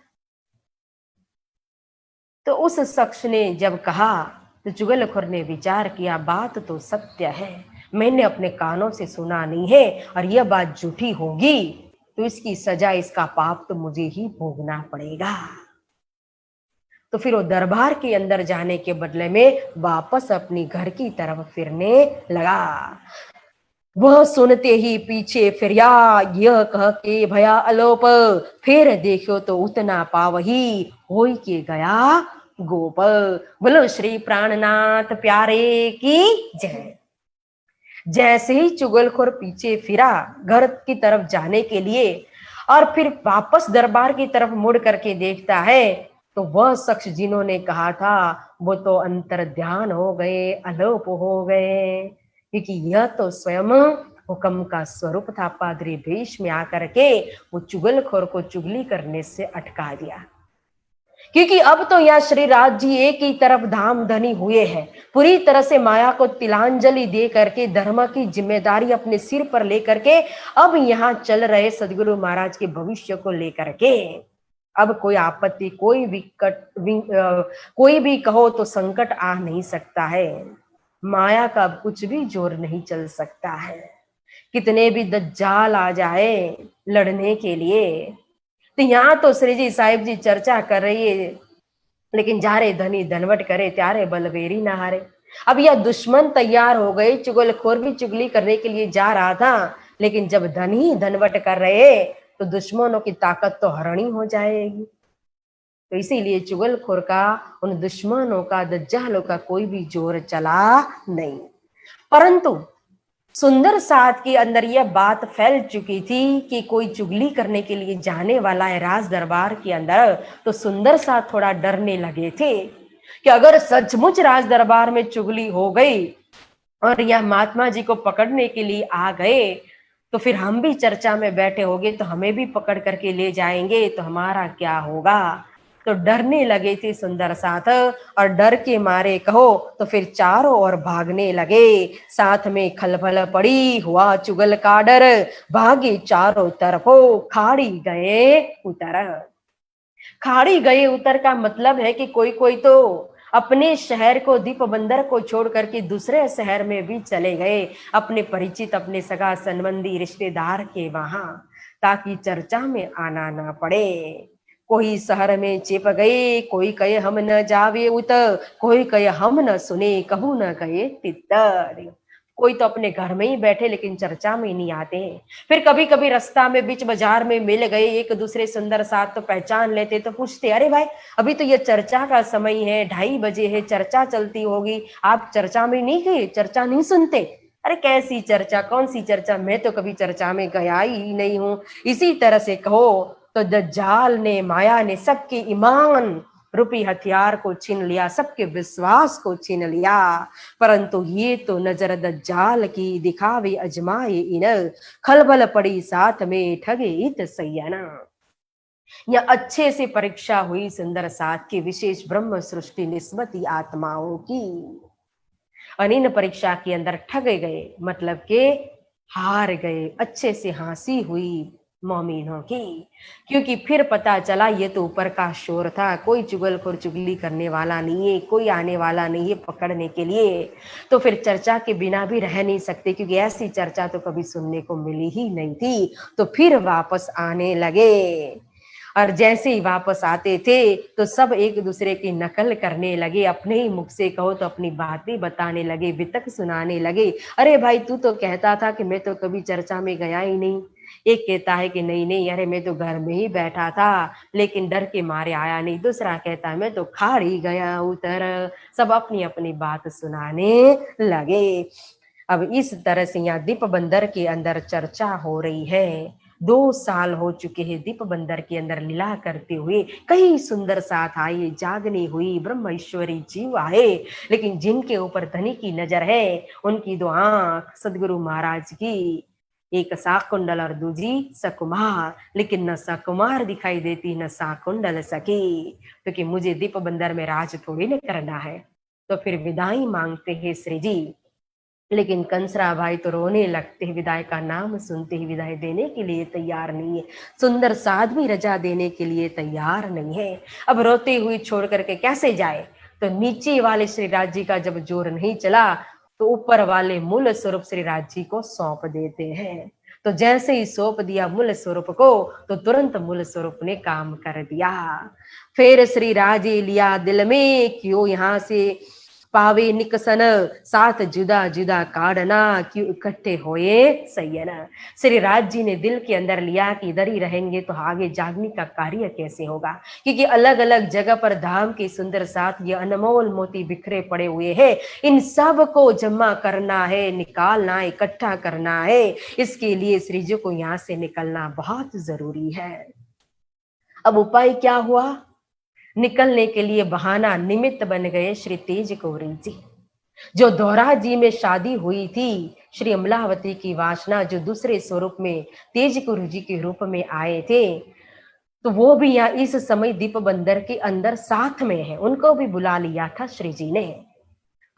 तो उस शख्स ने जब कहा, तो चुगलखोर ने विचार किया, बात तो सत्य है, मैंने अपने कानों से सुना नहीं है, और यह बात झूठी होगी, तो इसकी सजा, इसका पाप तो मुझे ही भोगना पड़ेगा। तो फिर वो दरबार के अंदर जाने के बदले में वापस अपनी घर की तरफ फिरने लगा। वह सुनते ही पीछे फिरिया, यह कह के भया अलोप, फिर देखो तो उतना पावही, होई के गया गोप। बोलो श्री प्राणनाथ प्यारे की जय। जैसे ही चुगलखोर पीछे फिरा घर की तरफ जाने के लिए, और फिर वापस दरबार की तरफ मुड़ करके देखता है, तो वह शख्स जिन्होंने कहा था, वो तो अंतर ध्यान हो गए, अलोप हो गए, क्योंकि यह तो स्वयं हुक्म का स्वरूप था। पादरी भेष में आकर के वो चुगलखोर को चुगली करने से अटका दिया, क्योंकि अब तो यहाँ श्री राज जी एक ही तरफ धाम धनी हुए हैं, पूरी तरह से माया को तिलांजलि दे करके, धर्म की जिम्मेदारी अपने सिर पर लेकर के अब यहाँ चल रहे सदगुरु महाराज के भविष्य को लेकर के। अब कोई आपत्ति, कोई भी कहो तो संकट आ नहीं सकता है, माया का अब कुछ भी जोर नहीं चल सकता है, कितने भी दज्जाल आ जाए लड़ने के लिए। तो यहाँ तो श्री जी साहिब जी चर्चा कर रही है, लेकिन जारे धनी धनवट करे, त्यारे बलवेरी ना हारे। अब यह दुश्मन तैयार हो गए, चुगलखोर भी चुगली करने के लिए जा रहा था, लेकिन जब धनी धनवट कर रहे, तो दुश्मनों की ताकत तो हरणी हो जाएगी। तो इसीलिए चुगलखोर का, उन दुश्मनों का, दज्जालों का कोई भी जोर चला नहीं। परंतु सुंदर साथ के अंदर यह बात फैल चुकी थी कि कोई चुगली करने के लिए जाने वाला है राज दरबार के अंदर, तो सुंदर साथ थोड़ा डरने लगे थे कि अगर सचमुच राज दरबार में चुगली हो गई और यह महात्मा जी को पकड़ने के लिए आ गए, तो फिर हम भी चर्चा में बैठे होंगे, तो हमें भी पकड़ करके ले जाएंगे, तो हमारा क्या होगा? तो डरने लगे थे सुंदर साथ, और डर के मारे कहो तो फिर चारों ओर भागने लगे। साथ में खलबल पड़ी, हुआ चुगल का डर, भागे चारों तरफों, खाड़ी गए उतर। खाड़ी गए उतर का मतलब है कि कोई कोई तो अपने शहर को, दीप बंदर को छोड़ करके दूसरे शहर में भी चले गए, अपने परिचित, अपने सगा संबंधी रिश्तेदार के वहां, ताकि चर्चा में आना ना पड़े। कोई शहर में छिप गए, कोई कहे हम न जावे उत, कोई कहे हम न सुने, कहू न कहे तितर। कोई तो अपने घर में ही बैठे लेकिन चर्चा में नहीं आते हैं। फिर कभी कभी रास्ता में बीच बाजार में मिल गए एक दूसरे सुंदर साथ तो पहचान लेते तो पूछते, अरे भाई अभी तो ये चर्चा का समय है, 2:30 बजे है, चर्चा चलती होगी, आप चर्चा में नहीं गए, चर्चा नहीं सुनते? अरे कैसी चर्चा, कौन सी चर्चा, मैं तो कभी चर्चा में गया ही नहीं हूं। इसी तरह से कहो तो दज्जाल ने, माया ने सबके ईमान रूपी हथियार को छीन लिया, सबके विश्वास को छीन लिया। परंतु ये तो नजर दज्जाल की, दिखावे अजमाए इन, खलबल पड़ी साथ में ठगे इत सैयना। यह अच्छे से परीक्षा हुई सुंदर साथ की, विशेष ब्रह्म सृष्टि निस्बती आत्माओं की। और इन परीक्षा के अंदर ठगे गए, मतलब के हार गए, अच्छे से हांसी हुई मोमिनों की। क्योंकि फिर पता चला ये तो ऊपर का शोर था, कोई चुगलखोर चुगली करने वाला नहीं है, कोई आने वाला नहीं है पकड़ने के लिए। तो फिर चर्चा के बिना भी रह नहीं सकते, क्योंकि ऐसी चर्चा तो कभी सुनने को मिली ही नहीं थी। तो फिर वापस आने लगे, और जैसे ही वापस आते थे तो सब एक दूसरे की नकल करने लगे, अपने ही मुख से कहो तो अपनी बातें बताने लगे, वितक सुनाने लगे। अरे भाई तू तो कहता था कि मैं तो कभी चर्चा में गया ही नहीं। एक कहता है कि नहीं नहीं, अरे मैं तो घर में ही बैठा था लेकिन डर के मारे आया नहीं। दूसरा कहता है मैं तो खाड़ ही गया उतर। सब अपनी अपनी बात सुनाने लगे। अब इस तरह से यहाँ दीप बंदर के अंदर चर्चा हो रही है। 2 साल हो चुके हैं दीप बंदर के अंदर लीला करते हुए। कई सुंदर साथ आए, जागनी हुई, ब्रह्म ईश्वरी जीव आए, लेकिन जिनके ऊपर धनी की नजर है उनकी 2 आंख सदगुरु महाराज की, एक साकुंडल और दूजी सकुमार, लेकिन न सकुमार दिखाई देती न साकुंडल सकी, क्योंकि मुझे दीप बंदर में राज थोड़ी न करना है। तो फिर विदाई मांगते हैं श्री जी, लेकिन कंसरा भाई तो रोने लगते हैं, विदाई का नाम सुनते ही विदाई देने के लिए तैयार नहीं है। सुंदर साध भी रजा देने के लिए तैयार नहीं है। अब रोते हुए छोड़ करके कैसे जाए? तो नीचे वाले श्री राज जी का जब जोर नहीं चला तो ऊपर वाले मूल स्वरूप श्री राज जी को सौंप देते हैं। तो जैसे ही सौंप दिया मूल स्वरूप को तो तुरंत मूल स्वरूप ने काम कर दिया। फिर श्री राजे लिया दिल में, क्यों यहाँ से पावे निकसन, साथ जुदा जुदा काढ़ना, क्यों इकट्ठे होए सैयना। श्री राज जी ने दिल के अंदर लिया कि इधर ही रहेंगे तो आगे जागने का कार्य कैसे होगा, क्योंकि अलग अलग जगह पर धाम के सुंदर साथ ये अनमोल मोती बिखरे पड़े हुए हैं। इन सब को जमा करना है, निकालना, इकट्ठा करना है। इसके लिए श्री जी को यहाँ से निकलना बहुत जरूरी है। अब उपाय क्या हुआ? निकलने के लिए बहाना, निमित्त बन गए श्री तेज गौरी जी। जो दोहरा जी में शादी हुई थी, श्री अमलावती की वासना जो दूसरे स्वरूप में तेज गुरु जी के रूप में आए थे, तो वो भी यहाँ इस समय दीप बंदर के अंदर साथ में है। उनको भी बुला लिया था श्री जी ने।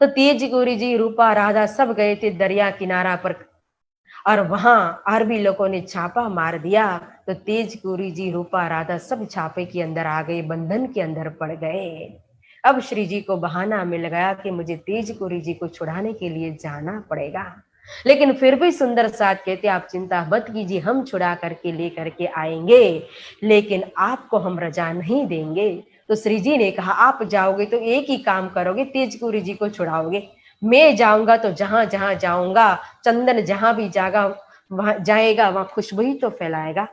तो तेज गुरु जी, रूपा, राधा सब गए थे दरिया किनारा पर, और वहां अरबी लोगों ने छापा मार दिया। तो तेज गुरु जी, रूपा, राधा सब छापे के अंदर आ गए, बंधन के अंदर पड़ गए। अब श्री जी को बहाना मिल गया कि मुझे तेज गुरु जी को छुड़ाने के लिए जाना पड़ेगा। लेकिन फिर भी सुंदर साथ कहते आप चिंता मत कीजिए, हम छुड़ा करके लेकर के आएंगे, लेकिन आपको हम रजा नहीं देंगे। तो श्री जी ने कहा आप जाओगे तो एक ही काम करोगे, तेज गुरु जी को छुड़ाओगे। मैं जाऊंगा तो जहां जहां जाऊंगा, चंदन जहां भी जागा वहां जाएगा, वहां खुशबू ही तो फैलाएगा।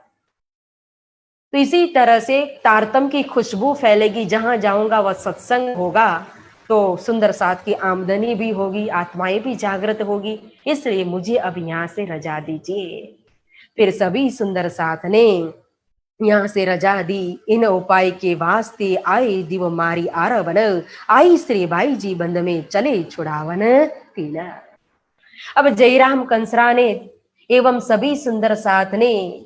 तो इसी तरह से तारतम की खुशबू फैलेगी, जहां जाऊंगा वह सत्संग होगा, तो सुंदर साथ की आमदनी भी होगी, आत्माएं भी जागृत होगी। इसलिए मुझे अब यहाँ से रजा दीजिए। फिर सभी सुंदर साथ ने यहाँ से रजा दी। इन उपाय के वास्ते आए दिव मारी आरवन, आई श्री बाई जी बंद में चले छुड़ावन पीना। अब जयराम कंसरा ने एवं सभी सुंदर साथ ने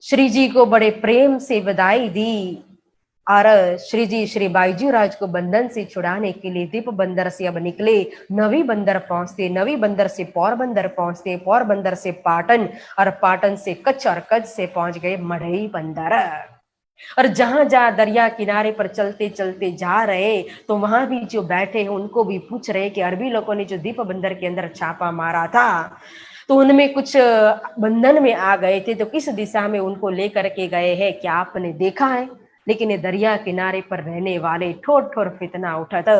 श्री जी को बड़े प्रेम से बधाई दी, और श्री जी श्री बाईजू राज को बंधन से छुड़ाने के लिए दीप बंदर से अब निकले। नवी बंदर पहुंचते, नवी बंदर से पोरबंदर पहुंचते, पोरबंदर से पाटन, और पाटन से कच्छ, और कच्छ से पहुंच गए मढ़ई बंदर। और जहां जहां दरिया किनारे पर चलते चलते जा रहे तो वहां भी जो बैठे हैं उनको भी पूछ रहे कि अरबी लोगों ने जो दीप बंदर के अंदर छापा मारा था तो उनमें कुछ बंधन में आ गए थे, तो किस दिशा में उनको लेकर के गए हैं, क्या आपने देखा है? लेकिन ये दरिया किनारे पर रहने वाले ठोर ठोर फितना उठा था।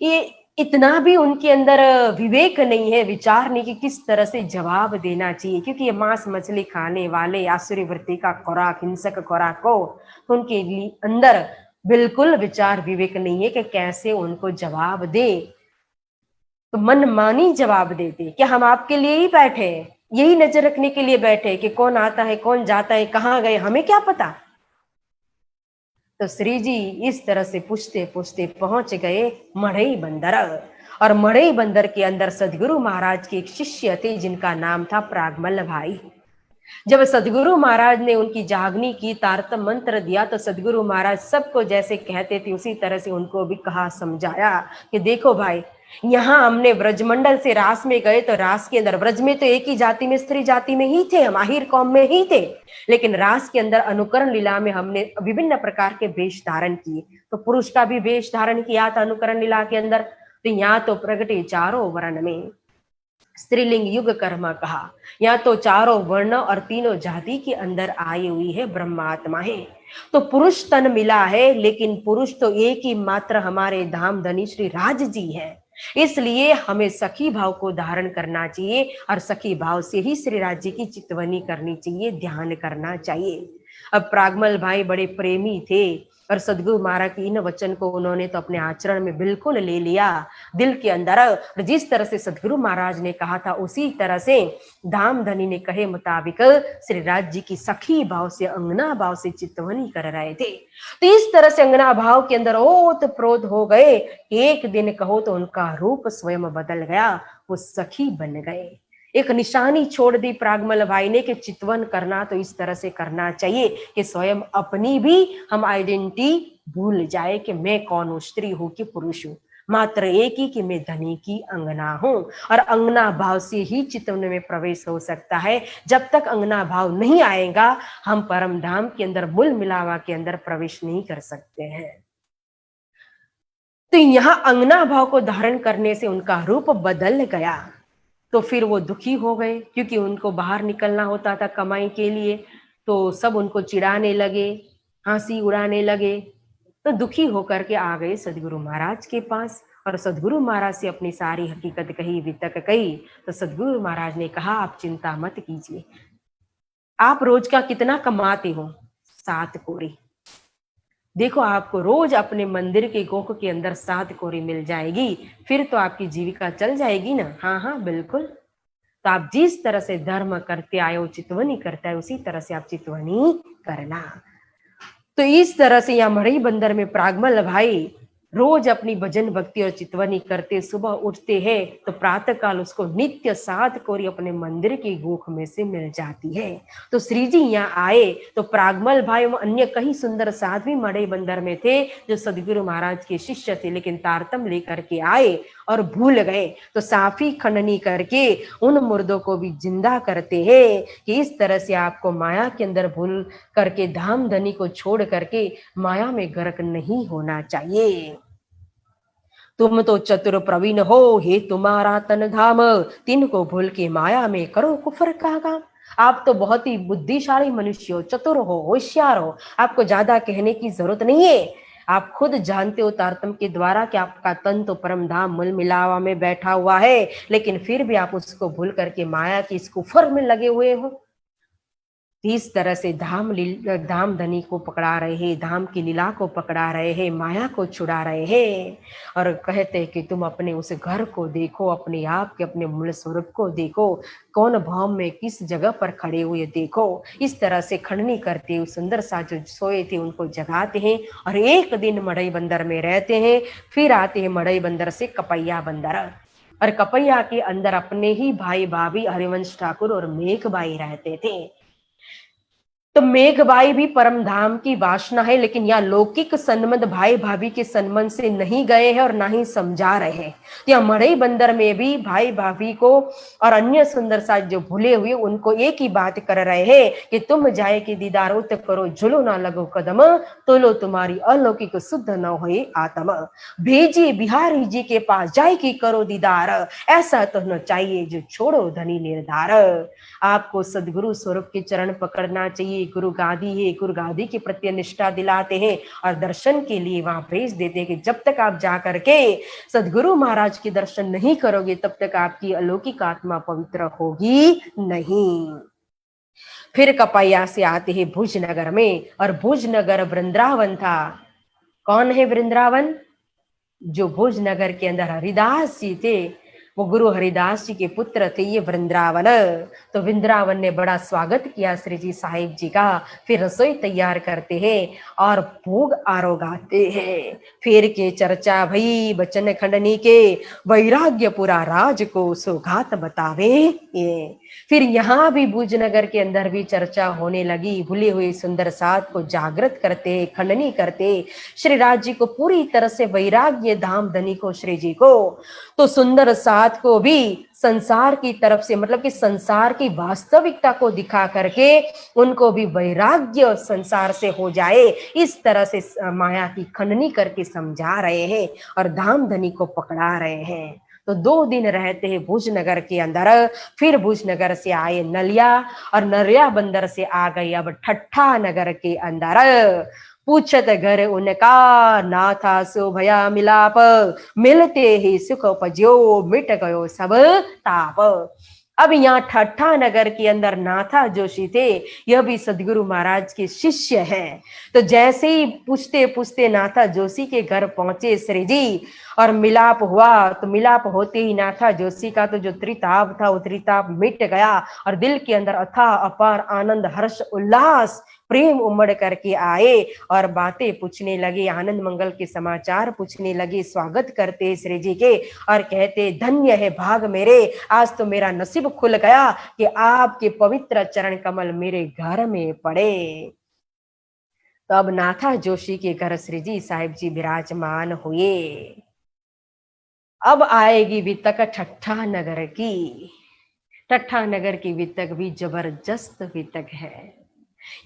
ये इतना भी उनके अंदर विवेक नहीं है, विचार नहीं कि किस तरह से जवाब देना चाहिए, क्योंकि ये मांस मछली खाने वाले आसुरी वृत्ति का खुराक, हिंसक खुराक हो, तो उनके लिए अंदर बिल्कुल विचार विवेक नहीं है कि कैसे उनको जवाब दे। तो मनमानी जवाब देते, क्या हम आपके लिए ही बैठे हैं, यही नजर रखने के लिए बैठे कि कौन आता है कौन जाता है, कहाँ गए, हमें क्या पता। तो श्री जी इस तरह से पूछते पूछते पहुंच गए मड़ई बंदर, और मड़ई बंदर के अंदर सदगुरु महाराज के एक शिष्य थे जिनका नाम था प्रागमल भाई। जब सदगुरु महाराज ने उनकी जागनी की, तारतम मंत्र दिया, तो सदगुरु महाराज सबको जैसे कहते थे उसी तरह से उनको भी कहा, समझाया कि देखो भाई, यहाँ हमने ब्रजमंडल से रास में गए, तो रास के अंदर ब्रज में तो एक ही जाति में, स्त्री जाति में ही थे, हम आहिर कौम में ही थे, लेकिन रास के अंदर अनुकरण लीला में हमने विभिन्न प्रकार के वेश धारण किए। तो पुरुष का भी वेश धारण किया था अनुकरण लीला के अंदर। तो यहाँ तो प्रगटे चारों वर्ण में, स्त्रीलिंग युग कर्म कहा, या तो चारों वर्ण और तीनों जाति के अंदर आई हुई है ब्रह्मात्मा है। तो पुरुष तन मिला है, लेकिन पुरुष तो एक ही मात्र हमारे धाम धनी श्री राज जी है। इसलिए हमें सखी भाव को धारण करना चाहिए, और सखी भाव से ही श्री राज जी की चितवनी करनी चाहिए, ध्यान करना चाहिए। अब प्रागमल भाई बड़े प्रेमी थे, और सदगुरु महाराज की इन वचन को उन्होंने तो अपने आचरण में बिल्कुल ले लिया दिल के अंदर। जिस तरह से सदगुरु महाराज ने कहा था, उसी तरह से धाम धनी ने कहे मुताबिक श्री राज जी की सखी भाव से, अंगना भाव से चितवनी कर रहे थे। तो इस तरह से अंगना भाव के अंदर ओत प्रोत हो गए। एक दिन कहो तो उनका रूप स्वयं बदल गया, वो सखी बन गए। एक निशानी छोड़ दी प्रागमल भाई ने कि चितवन करना तो इस तरह से करना चाहिए कि स्वयं अपनी भी हम आइडेंटिटी भूल जाए कि मैं कौन हूँ, स्त्री हूँ कि पुरुष हूँ, मात्र एक ही कि मैं धनी की अंगना हूँ। और अंगना भाव से ही चितवन में प्रवेश हो सकता है। जब तक अंगना भाव नहीं आएगा, हम परम धाम के अंदर, मूल मिलावा के अंदर प्रवेश नहीं कर सकते हैं। तो यहाँ अंगना भाव को धारण करने से उनका रूप बदल गया। तो फिर वो दुखी हो गए, क्योंकि उनको बाहर निकलना होता था कमाई के लिए। तो सब उनको चिढ़ाने लगे, हंसी उड़ाने लगे। तो दुखी होकर के आ गए सदगुरु महाराज के पास, और सदगुरु महाराज से अपनी सारी हकीकत कही, वितक कही। तो सदगुरु महाराज ने कहा, आप चिंता मत कीजिए, आप रोज का कितना कमाते हो? 7 कोरी। देखो, आपको रोज अपने मंदिर के गोख के अंदर 7 कोरी मिल जाएगी, फिर तो आपकी जीविका चल जाएगी ना। हाँ हाँ बिल्कुल। तो आप जिस तरह से धर्म करते आए हो, चितवनी करता है, उसी तरह से आप चितवनी करना। तो इस तरह से यहाँ मड़ई बंदर में प्रागमल भाई रोज अपनी भजन भक्ति और चितवनी करते, सुबह उठते हैं तो प्रातः काल उसको नित्य 7 कोरी अपने मंदिर की गोख में से मिल जाती है। तो श्री जी यहाँ आए तो प्रागमल भाई व अन्य कई सुंदर साध भी मड़ई बंदर में थे, जो सदगुरु महाराज के शिष्य थे, लेकिन तारतम लेकर के आए और भूल गए। तो साफी खंडनी करके उन मुर्दों को भी जिंदा करते हैं कि इस तरह से आपको माया के अंदर भूल करके, धाम धनी को छोड़ करके माया में गर्क नहीं होना चाहिए। तुम तो चतुर प्रवीण हो, हे तुम्हारा तन धाम, तिन को भूल के माया में करो कुफर का काम। आप तो बहुत ही बुद्धिशाली मनुष्य हो, चतुर हो, होशियार हो, आपको ज्यादा कहने की जरूरत नहीं है। आप खुद जानते हो तारतम के द्वारा कि आपका तन तो परम धाम मूल मिलावा में बैठा हुआ है, लेकिन फिर भी आप उसको भूल करके माया की इस कुफर में लगे हुए हो। इस तरह से धाम धनी को पकड़ा रहे हैं, धाम की लीला को पकड़ा रहे हैं, माया को छुड़ा रहे हैं, और कहते हैं कि तुम अपने उस घर को देखो, अपने आप के अपने मूल स्वरूप को देखो, कौन भाव में किस जगह पर खड़े हुए देखो। इस तरह से खंडनी करते हुए सुंदर सा जो सोए थे उनको जगाते हैं, और एक दिन मड़ई बंदर में रहते हैं। फिर आते हैं मड़ई बंदर से कपैया बंदर, और कपैया के अंदर अपने ही भाई भाभी हरिवंश ठाकुर और मेघबाई रहते थे। तो मेघबाई भी परम धाम की वासना है, लेकिन यहाँ लौकिक संबंध भाई भाभी के संबंध से नहीं गए हैं और ना ही समझा रहे हैं। तो यहाँ मड़ई बंदर में भी भाई भाभी को और अन्य सुंदर साथ जो भूले हुए उनको एक ही बात कर रहे हैं कि तुम जाए कि दीदार उत करो, झुलो ना लगो कदम, तो लो तुम्हारी अलौकिक शुद्ध न होए आत्मा। भेजिए बिहारी जी के पास, जाए कि करो दीदार, ऐसा तो न चाहिए जो छोड़ो धनी निर्धार। आपको सदगुरु स्वरूप के चरण पकड़ना चाहिए, ये गुरु गादी है, गुरु गादी के प्रति निष्ठा दिलाते हैं और दर्शन के लिए वहां भेज देते हैं कि जब तक आप जा करके सदगुरु महाराज के दर्शन नहीं करोगे तब तक आपकी अलौकिक आत्मा पवित्र होगी नहीं। फिर कपैया से आते हैं भुज नगर में, और भुज नगर वृंदावन था। कौन है वृंदावन? जो भुज नगर के अंदर हरिदास जी थे, वो गुरु हरिदास जी के पुत्र थे ये वृंदावन। तो वृंदावन ने बड़ा स्वागत किया श्री जी साहिब जी का। फिर रसोई तैयार करते हैं और भोग आरोगाते हैं। फिर के चर्चा भई बचन खंडनी के, वैराग्य पूरा राज को सौगात बतावे ये। फिर यहाँ भी भुज नगर के अंदर भी चर्चा होने लगी। भूले हुए सुंदर साथ को जागृत करते, खंडनी करते श्री राज जी को पूरी तरह से वैराग्य धाम धनी को श्री जी को। तो सुंदर साथ को भी संसार की तरफ से, मतलब कि संसार की वास्तविकता को दिखा करके उनको भी वैराग्य संसार से हो जाए, इस तरह से माया की खंडनी करके समझा रहे हैं और धाम धनी को पकड़ा रहे हैं। तो 2 दिन रहते हैं भुज नगर के अंदर। फिर भुज नगर से आए नलिया, और नलिया बंदर से आ गई अब ठट्ठा नगर के अंदर। पूछत घर उनका, नाथा सो भया मिलाप, मिलते ही सुख उपजो, मिट गयो सब ताप। अब यहाँ ठट्ठा नगर के अंदर नाथा जोशी थे, यह भी सदगुरु महाराज के शिष्य हैं। तो जैसे ही पूछते पूछते नाथा जोशी के घर पहुंचे श्री जी और मिलाप हुआ, तो मिलाप होते ही नाथा जोशी का तो जो त्रिताप था वो त्रिताप मिट गया और दिल के अंदर अथाह अपार आनंद, हर्ष, उल्लास, प्रेम उमड़ करके आए और बातें पूछने लगे, आनंद मंगल के समाचार पूछने लगे, स्वागत करते श्री जी के और कहते धन्य है भाग मेरे, आज तो मेरा नसीब खुल गया कि आपके पवित्र चरण कमल मेरे घर में पड़े। तो अब नाथा जोशी के घर श्री जी साहिब जी विराजमान हुए। अब आएगी वितक ठट्ठा नगर की। ठट्ठा नगर की वितक भी जबरदस्त वितक है।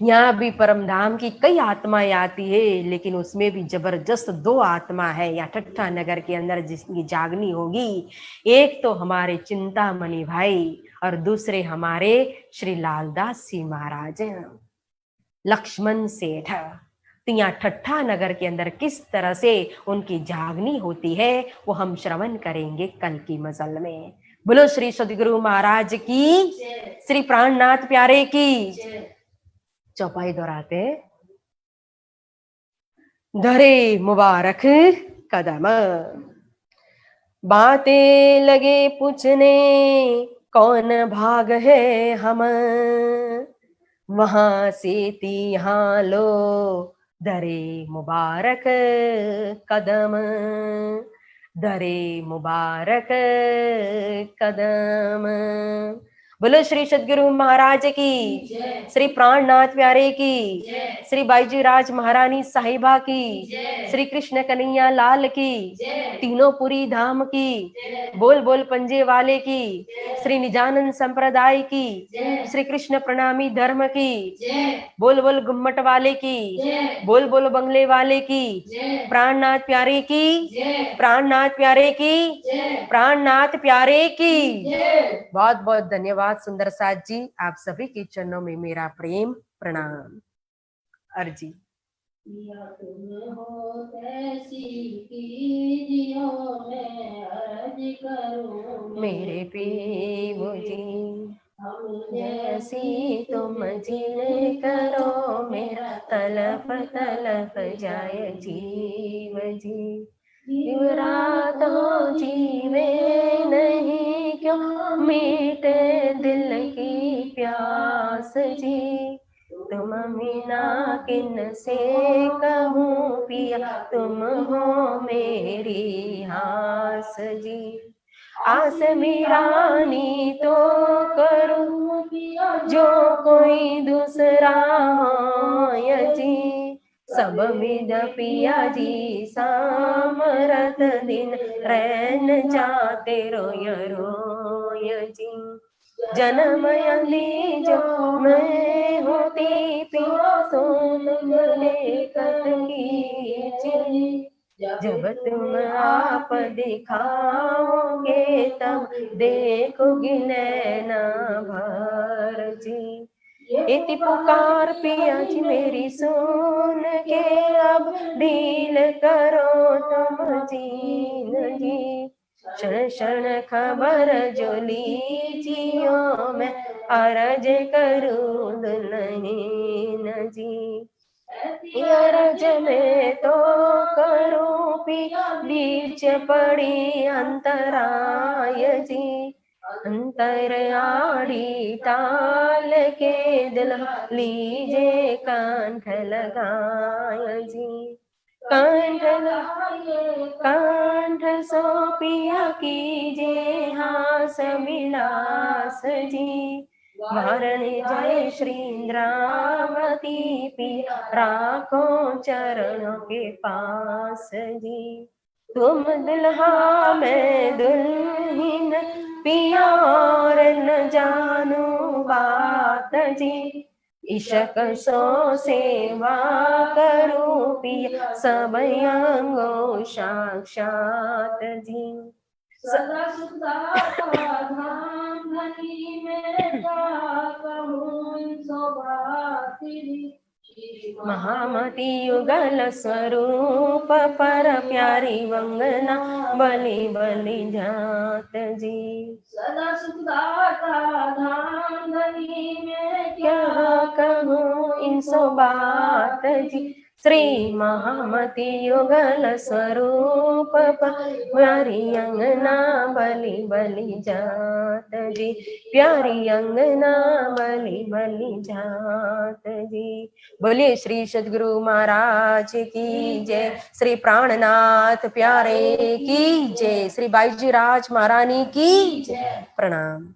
यहाँ भी परम धाम की कई आत्माएं आती है, लेकिन उसमें भी जबरदस्त 2 आत्मा है यहाँ ठट्ठा नगर के अंदर जिसकी जागनी होगी। एक तो हमारे चिंतामणि भाई और दूसरे हमारे श्री लालदास जी महाराज, लक्ष्मण सेठ। तो यहाँ ठट्ठा नगर के अंदर किस तरह से उनकी जागनी होती है वो हम श्रवण करेंगे कल की मजल में। बोलो श्री सदगुरु महाराज की, श्री प्राणनाथ प्यारे की। चौपाई दोहराते, धरे मुबारक कदम, बातें लगे पूछने कौन भाग है हम, वहां से यहाँ लो धरे मुबारक कदम, धरे मुबारक कदम। बोलो श्री सदगुरु महाराज की, श्री प्राणनाथ प्यारे की, श्री बाईजी राज महारानी साहिबा की, श्री कृष्ण कन्हैया लाल की, तीनों पुरी धाम की, बोल बोल पंजे वाले की, श्री निजानंद संप्रदाय की, श्री कृष्ण प्रणामी धर्म की, बोल बोल गुम्मट वाले की, बोल बोल बंगले वाले की, प्राणनाथ प्यारे की, प्राणनाथ प्यारे की, प्राणनाथ प्यारे की। बहुत बहुत धन्यवाद सुंदर साथ जी, आप सभी के चरणों में मेरा प्रेम प्रणाम। अर्जी तुम हो कैसी कीजियो, मैं अर्ज करूं मेरे पीऊ जी, हम जैसी तुम जीने करो, मेरा तलफ तलफ जाए जीव जी। रात हो जीवे नहीं क्यों, मीटे दिल की प्यास जी। तुम मीना किन से कहूँ पिया, तुम हो मेरी आस जी। आस मीरानी तो करूँ जो कोई दूसरा हो जी। सब विद पिया जी सामरत दिन, रैन जाते रोय रोय जी। जन्म यदि जो मैं होती पिया, सोन लेखत की, जब तुम आप दिखाओगे तब देखोगी नैना भर जी। इति पुकार पिया जी मेरी सुन के, अब ढील करो तुम जिंदगी। क्षण क्षण खबर जो लीजियो, मैं अरज करूं दुल्हन जी। अरज में तो करूं पिया, बीच पड़ी अंतराय जी। अंतर आड़ी टाल के दिल लीजे कंठ लगाय जी। कंठ कंठ सो पिया कीजे हास विलास जी। वारणी जय श्री इंद्रावती पिया, राखो चरणों के पास जी। तुम दुल्हा मैं दुल्हन पिया, और न जानू बात जी। इशक सो सेवा करूं पिया, सब अंगो साक्षात जी। सदा सुखदाता धाम धनी में क्या कहूँ इन सौभाग्य। महामती युगल स्वरूप पर प्यारी वंदना, बलि बलि जात जी। सदा सुखदाता धाम धनी में क्या कहूँ इन सो बात जी। श्री महामती युगल स्वरूप पर प्यारी अंगना, बलि बलि जात जी। प्यारी अंगना, बलि बलि जात जी। बोलिए श्री सद्गुरु महाराज की जय। श्री प्राणनाथ प्यारे की जय। श्री बाईजी राज महारानी की जय। प्रणाम।